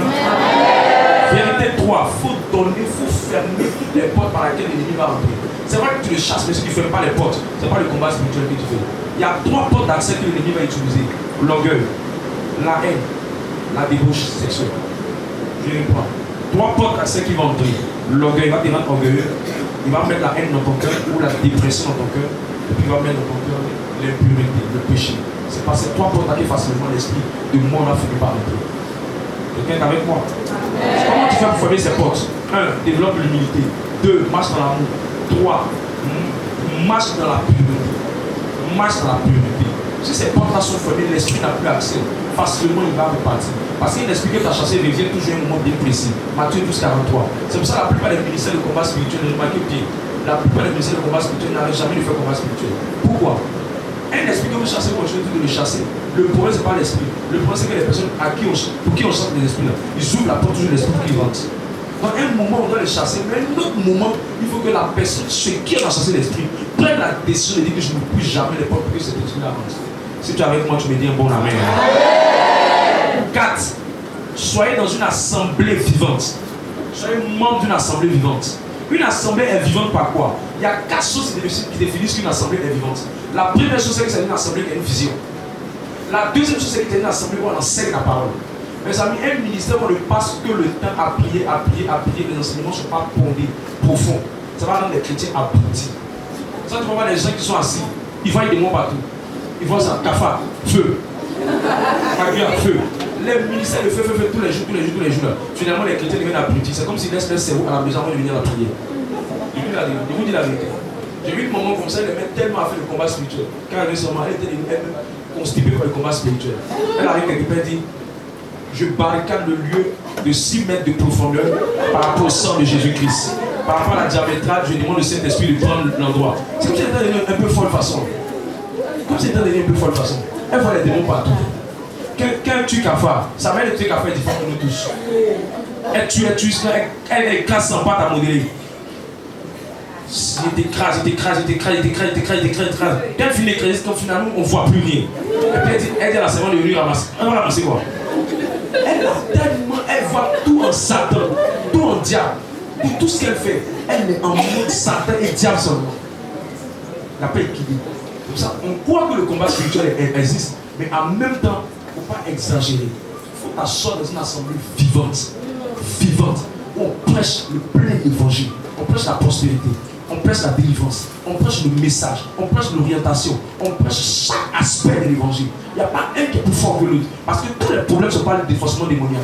Vérité 3, il faut donner, il faut fermer toutes les portes par lesquelles l'ennemi va entrer. C'est vrai que tu le chasses, mais si tu ne fermes pas les portes, ce n'est pas le combat spirituel que tu fais. Il y a 3 portes d'accès que l'ennemi va utiliser. L'orgueil, la haine, la débauche sexuelle. Je reprends. 3 portes d'accès qui vont entrer. L'orgueil va te rendre orgueilleux. Il va mettre la haine dans ton cœur ou la dépression dans ton cœur. Et puis il va mettre dans ton cœur l'impureté, le péché. C'est par ces 3 portes que facilement l'esprit de moi va finir par entrer. Quelqu'un est avec moi? Comment tu fais pour fermer ces portes? 1. Développe l'humilité. 2. Marche dans l'amour. 3. Marche dans la pureté. Marche dans la pureté. Si ces portes-là sont fermées, l'esprit n'a plus accès. Facilement, il va repartir. Parce qu'il l'esprit que tu as chassé revient toujours à un moment bien précis. Matthieu 12, 43. C'est pour ça que la plupart des ministères de combat spirituel, remarquez bien, la plupart des ministères de combat spirituel n'arrivent jamais de faire combat spirituel. Pourquoi? Un esprit que vous chassez, vous continuez de le chasser. Le problème, ce n'est pas l'esprit. Le problème, c'est que les personnes pour qui on chasse les esprits là, ils ouvrent la porte toujours l'esprit qui rentre. Dans un moment, on doit les chasser, mais un autre moment, il faut que la personne, ceux qui ont chassé l'esprit, prenne la décision de dire que je ne pousse jamais les portes pour que cet esprit-là rentre. Si tu es avec moi, tu me dis un bon amen. 4. Soyez dans une assemblée vivante. Soyez membre d'une assemblée vivante. Une assemblée est vivante par quoi? Il y a 4 choses qui définissent qu'une assemblée est vivante. La première chose, c'est que c'est une assemblée qui a une vision. La deuxième chose, c'est que c'est une assemblée où on enseigne la parole. Mes amis, un ministère où on ne passe que le temps à prier, les enseignements ne sont pas pondés, profonds. Ça va rendre les chrétiens abrutis. Ça, tu vas voir les gens qui sont assis, ils voient des mots partout. Ils voient ça, cafard, feu. Feu. Les ministères de feu, tous les jours. Là. Finalement, les chrétiens deviennent abrutis. C'est comme si laissent leur cerveau à la maison avant de venir à la prière. Je vous dis la vérité. J'ai vu un moment comme ça, il aimait tellement à faire le combat spirituel. Quand elle est elle était elle-même constipée par le combat spirituel. Elle arrive quelque part et dit, je barricade le lieu de 6 mètres de profondeur par rapport au sang de Jésus-Christ. Par rapport à la diamétrale, je demande au Saint-Esprit de prendre l'endroit. C'est comme si elle était devenue un peu folle façon. Elle voit les démons partout. Quand tu cafard, sa mère de tuer cafard est différente de nous tous. Elle écrase sans pâte à modérer. Il t'écrase. Quand elle finit d'écraser, quand finalement on ne voit plus rien. Et puis elle dit à la servante de venir ramasser. Elle va ramasser quoi? Elle voit tout en Satan, tout en diable. Et tout ce qu'elle fait, elle est en mode Satan et diable seulement. La paix équilibre. Comme ça, on croit que le combat spirituel existe, mais en même temps, il ne faut pas exagérer. Il faut t'asseoir dans une assemblée vivante. Vivante. Où on prêche le plein évangile. On prêche la prospérité. On prêche la délivrance. On prêche le message. On prêche l'orientation. On prêche chaque aspect de l'évangile. Il n'y a pas un qui est plus fort que l'autre. Parce que tous les problèmes ne sont pas le déforcement démoniaque.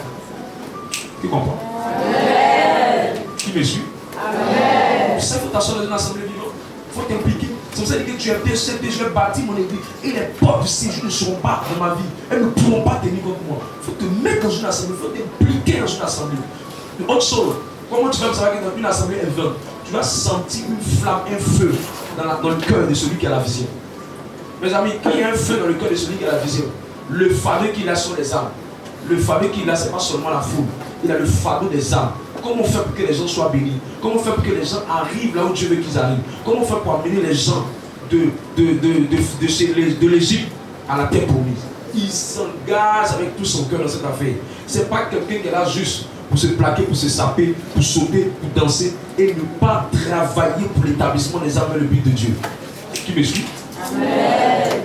Tu comprends? Amen. Qui me suit? Amen. Ça, il faut t'asseoir dans une assemblée vivante. Il faut t'impliquer. C'est pour ça que tu as décédé, je vais bâtir mon église. Et les portes du séjour ne seront pas dans ma vie. Elles ne pourront pas tenir contre moi. Il faut te mettre dans une assemblée. Il faut t'impliquer dans une assemblée. Une autre chose, comment tu vas savoir que dans une assemblée est veuve? Tu vas sentir une flamme, un feu dans le cœur de celui qui a la vision. Mes amis, quand il y a un feu dans le cœur de celui qui a la vision, le fardeau qu'il a sur les âmes, le fardeau qu'il a, ce n'est pas seulement la foule, il a le fardeau des âmes. Comment on fait pour que les gens soient bénis? Comment on fait pour que les gens arrivent là où Dieu veut qu'ils arrivent? Comment on fait pour amener les gens de l'Égypte à la terre promise? Il s'engage avec tout son cœur dans cette affaire. Ce n'est pas quelqu'un qui est là juste pour se plaquer, pour se saper, pour sauter, pour danser et ne pas travailler pour l'établissement des âmes et le but de Dieu. Qui me suit? Amen.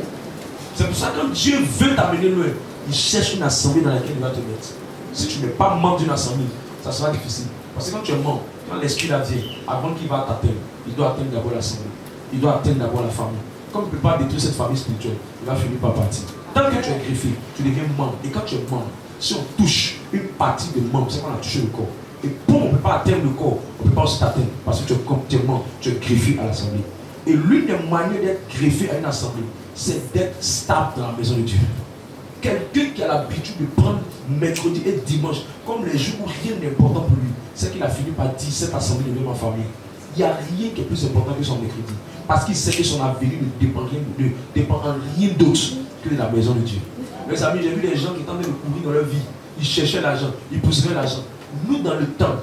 C'est pour ça que quand Dieu veut t'amener loin, il cherche une assemblée dans laquelle il va te mettre. Si tu n'es pas membre d'une assemblée, ça sera difficile. Parce que quand tu es membre, quand l'esprit la vient, avant qu'il va t'atteindre, il doit atteindre d'abord l'assemblée. Il doit atteindre d'abord la famille. Comme il ne peut pas détruire cette famille spirituelle, il va finir par partir. Tant que tu es greffé, tu deviens membre. Et quand tu es membre, si on touche une partie de membre, c'est qu'on a touché le corps. Et pour on ne peut pas atteindre le corps, on ne peut pas aussi t'atteindre. Parce que tu es membre, tu es greffé à l'assemblée. Et l'une des manières d'être greffé à une assemblée, c'est d'être stable dans la maison de Dieu. Quelqu'un qui a l'habitude de prendre mercredi et dimanche comme les jours où rien n'est important pour lui, c'est qu'il a fini par dire cette assemblée devient ma famille. Il n'y a rien qui est plus important que son mercredi. Parce qu'il sait que son avenir ne dépend en rien d'autre que de la maison de Dieu. Mes amis, j'ai vu des gens qui tentaient de courir dans leur vie. Ils cherchaient l'argent, ils pousseraient l'argent. Nous, dans le temps,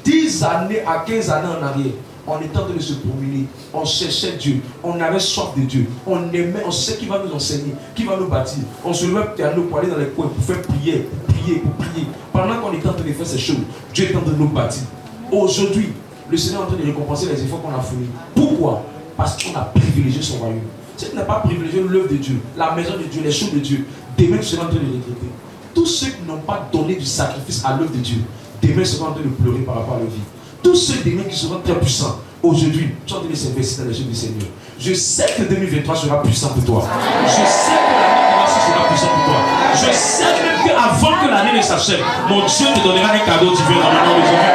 10 années à 15 années en arrière, on était en train de se promener, on cherchait Dieu, on avait soif de Dieu, on aimait, on sait qui va nous enseigner, qui va nous bâtir. On se levait à nous pour aller dans les coins, pour faire prier, pour prier. Pendant qu'on était en train de faire ces choses, Dieu est en train de nous bâtir. Aujourd'hui, le Seigneur est en train de récompenser les efforts qu'on a fournis. Pourquoi? Parce qu'on a privilégié son royaume. Si tu n'as pas privilégié l'œuvre de Dieu, la maison de Dieu, les choses de Dieu, demain tu seras en train de regretter. Tous ceux qui n'ont pas donné du sacrifice à l'œuvre de Dieu, demain seront en train de pleurer par rapport à leur vie. Tous ceux demain qui seront très puissants, aujourd'hui, tu es en train de s'investir dans les choses du Seigneur. Je sais que 2023 sera puissant pour toi. Je sais que l'année qui va suivre sera puissant pour toi. Je sais même qu'avant que l'année ne s'achève, mon Dieu te donnera un cadeau divin dans le nom de Jésus.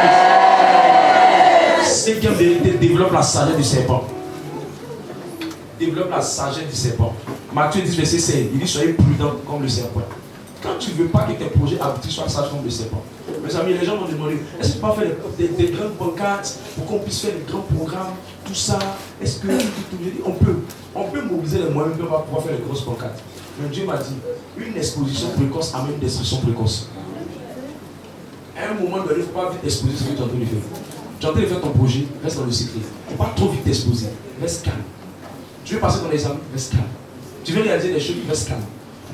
Cinquième vérité, développe la sagesse du serpent. Développe la sagesse du serpent. Matthieu 10, verset 16, il dit soyez prudents comme le serpent. Quand tu ne veux pas que tes projets aboutissent, sois sage comme le serpent. Mes amis, les gens m'ont demandé, est-ce que tu peux faire des grandes pancartes pour qu'on puisse faire des grands programmes, tout ça? Est-ce que on peut mobiliser les moyens, mais on va pouvoir faire les grosses pancartes. Mais Dieu m'a dit, une exposition précoce amène une destruction précoce. À un moment donné, il ne faut pas vite exposer ce que tu es en train de faire. Tu es en train de faire ton projet, reste dans le secret. Il ne faut pas trop vite t'exposer, reste calme. Tu veux passer ton examen, reste calme. Tu veux réaliser des choses, reste calme.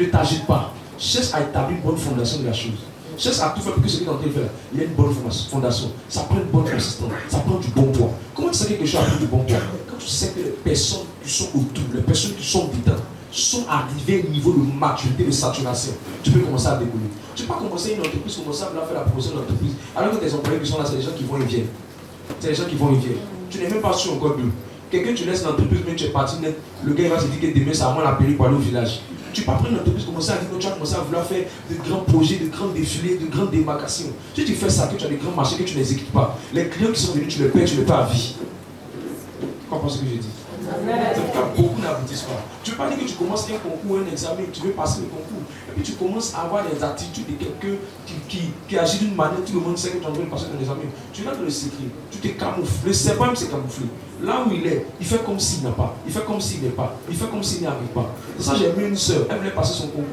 Ne t'agite pas. Cherche à établir une bonne fondation de la chose. Cherche à tout faire pour que ce que tu es en train de faire, il y a une bonne fondation. Ça prend une bonne consistance. Ça prend du bon poids. Comment tu sais que quelque chose a pris du bon poids? Quand tu sais que les personnes qui sont autour, les personnes qui sont dedans, sont arrivées à un niveau de maturité, de saturation, tu peux commencer à décoller. Tu ne peux pas commencer une entreprise, commencer à faire la promotion de l'entreprise. Alors que tes employés qui sont là, c'est les gens qui vont et viennent. C'est les gens qui vont et viennent. Tu n'es même pas sur un code bleu. Quelqu'un, tu laisses l'entreprise, mais tu es parti net. Le gars il va se dire que demain, c'est à moi l'appeler pour aller au village. Tu ne peux pas prendre l'entreprise, commencer à dire que tu vas commencer à vouloir faire de grands projets, de grands défilés, de grandes démarcations. Si tu fais ça, que tu as des grands marchés, que tu ne les équipes pas, les clients qui sont venus, tu les payes à vie. Tu comprends ce que je dis? C'est pourquoi beaucoup n'aboutissent pas. Tu ne veux pas dire que tu commences un concours, un examen, tu veux passer le concours. Et puis tu commences à avoir des attitudes de quelqu'un qui agit d'une manière, tout le monde sait que tu es en train de passer ton examen. Tu vas dans le secret, tu te camoufles. Le serpent même s'est camouflé. Là où il est, il fait comme s'il n'a pas. Il fait comme s'il n'est pas. Il fait comme s'il n'y arrive pas. C'est ça, j'ai mis une soeur. Elle voulait passer son concours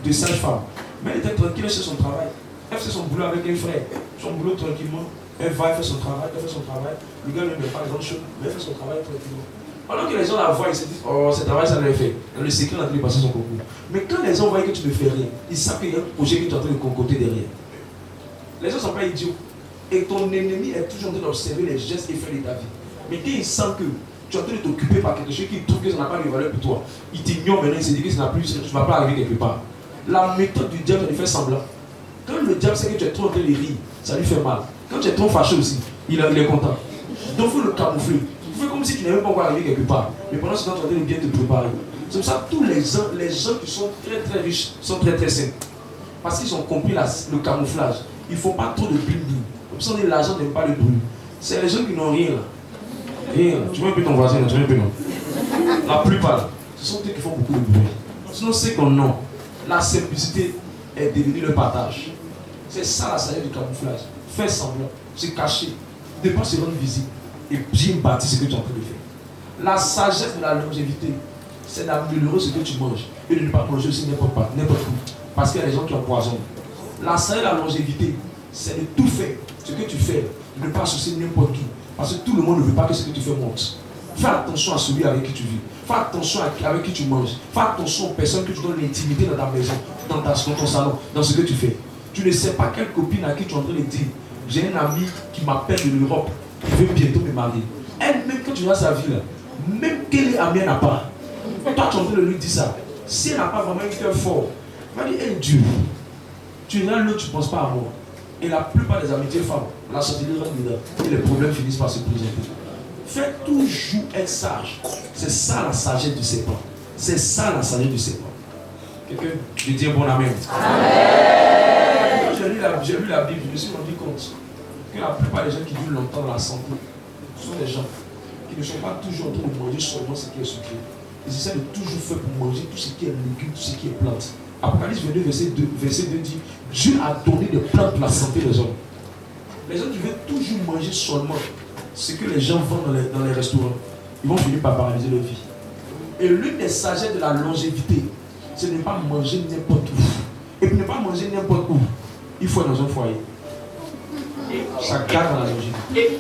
de sage-femme. Mais elle était tranquille, elle fait son travail. Elle fait son boulot avec un frère. Son boulot tranquillement. Elle va, elle fait son travail, elle fait son travail. Le gars ne met pas les grandes choses, mais elle fait son travail tranquillement. Pendant que les gens la voient, ils se disent, oh, ce travail, ça l'avait fait. Dans le secret, on a pu passer son concours. Mais quand les gens voient que tu ne fais rien, ils savent qu'il y a un projet que tu es en train de concocter derrière. Les gens ne sont pas idiots. Et ton ennemi est toujours en train d'observer les gestes et faits de ta vie. Mais quand il sent que tu es en train de t'occuper par quelque chose qui trouve que ça n'a pas de valeur pour toi, il t'ignore maintenant, il se dit que ça n'a plus, tu ne vas pas arriver quelque part. La méthode du diable, c'est de faire semblant. Quand le diable sait que tu es trop en train de rire, ça lui fait mal. Quand tu es trop fâché aussi, il est content. Donc il faut le camoufler. Il fait comme si tu n'avais pas encore arrivé quelque part. Mais pendant ce temps, tu es en train de bien te préparer. C'est pour ça que tous les gens qui sont très très riches sont très très simples. Parce qu'ils ont compris le camouflage. Il ne faut pas trop de bruit. Comme ça, l'argent n'aime pas le bruit. C'est les gens qui n'ont rien là. Rien. Tu vois un peu ton voisin, tu vois un peu non. La plupart, ce sont eux qui font beaucoup de bruit. Sinon, c'est qu'on non. La simplicité est devenue le partage. C'est ça la sagesse du camouflage. Faire semblant, se cacher, ne pas se rendre visible et bien bâtir ce que tu es en train de faire. La sagesse de la longévité, c'est d'améliorer ce que tu manges et de ne pas manger aussi n'importe où. Parce qu'il y a des gens qui empoisonnent. La sagesse de la longévité, c'est de tout faire ce que tu fais, de ne pas associer n'importe qui. Parce que tout le monde ne veut pas que ce que tu fais monte. Fais attention à celui avec qui tu vis. Fais attention avec qui tu manges. Fais attention aux personnes que tu donnes l'intimité dans ta maison, dans ton salon, dans ce que tu fais. Tu ne sais pas quelle copine à qui tu es en train de dire. J'ai un ami qui m'appelle de l'Europe, qui veut bientôt me marier. Elle-même, quand tu vois sa vie là, même qu'elle est amie, elle n'a pas. Toi, tu es en train de lui dire ça. Si elle n'a pas vraiment un cœur fort, elle va dire, hey Dieu, tu es là, l'autre, tu ne penses pas à moi. Et la plupart des amitiés femmes, la société rentre dedans. Et les problèmes finissent par se présenter. Fais toujours être sage. C'est ça la sagesse du serpent. C'est ça la sagesse du serpent. Quelqu'un veut dire bon amen. Amen. Quand j'ai lu la Bible, je me suis rendu compte que la plupart des gens qui vivent longtemps dans la santé sont des gens qui ne sont pas toujours en train de manger seulement ce qui est sucré. Ils essaient de toujours faire pour manger tout ce qui est légumes, tout ce qui est plante. Apocalypse 22, verset 2 dit Dieu a donné des plantes pour la santé des hommes. Les gens qui veulent toujours manger seulement ce que les gens vendent dans les restaurants, ils vont finir par paralyser leur vie. Et l'une des sagesses de la longévité, c'est de ne pas manger n'importe où. Et pour ne pas manger n'importe où, il faut être dans un foyer. Ça garde dans la longévité.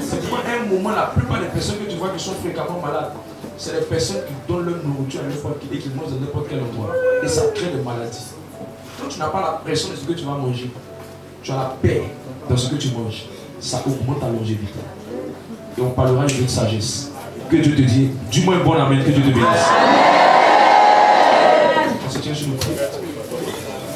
C'est pourquoi à un moment, la plupart des personnes que tu vois qui sont fréquemment malades, c'est les personnes qui donnent leur nourriture à n'importe qui et qui mangent dans n'importe quel endroit. Et ça crée des maladies. Quand tu n'as pas la pression de ce que tu vas manger, tu as la paix dans ce que tu manges. Ça augmente ta longévité. Et on parlera de sagesse. Que Dieu te dise, dis-moi un bon amen, que Dieu te bénisse.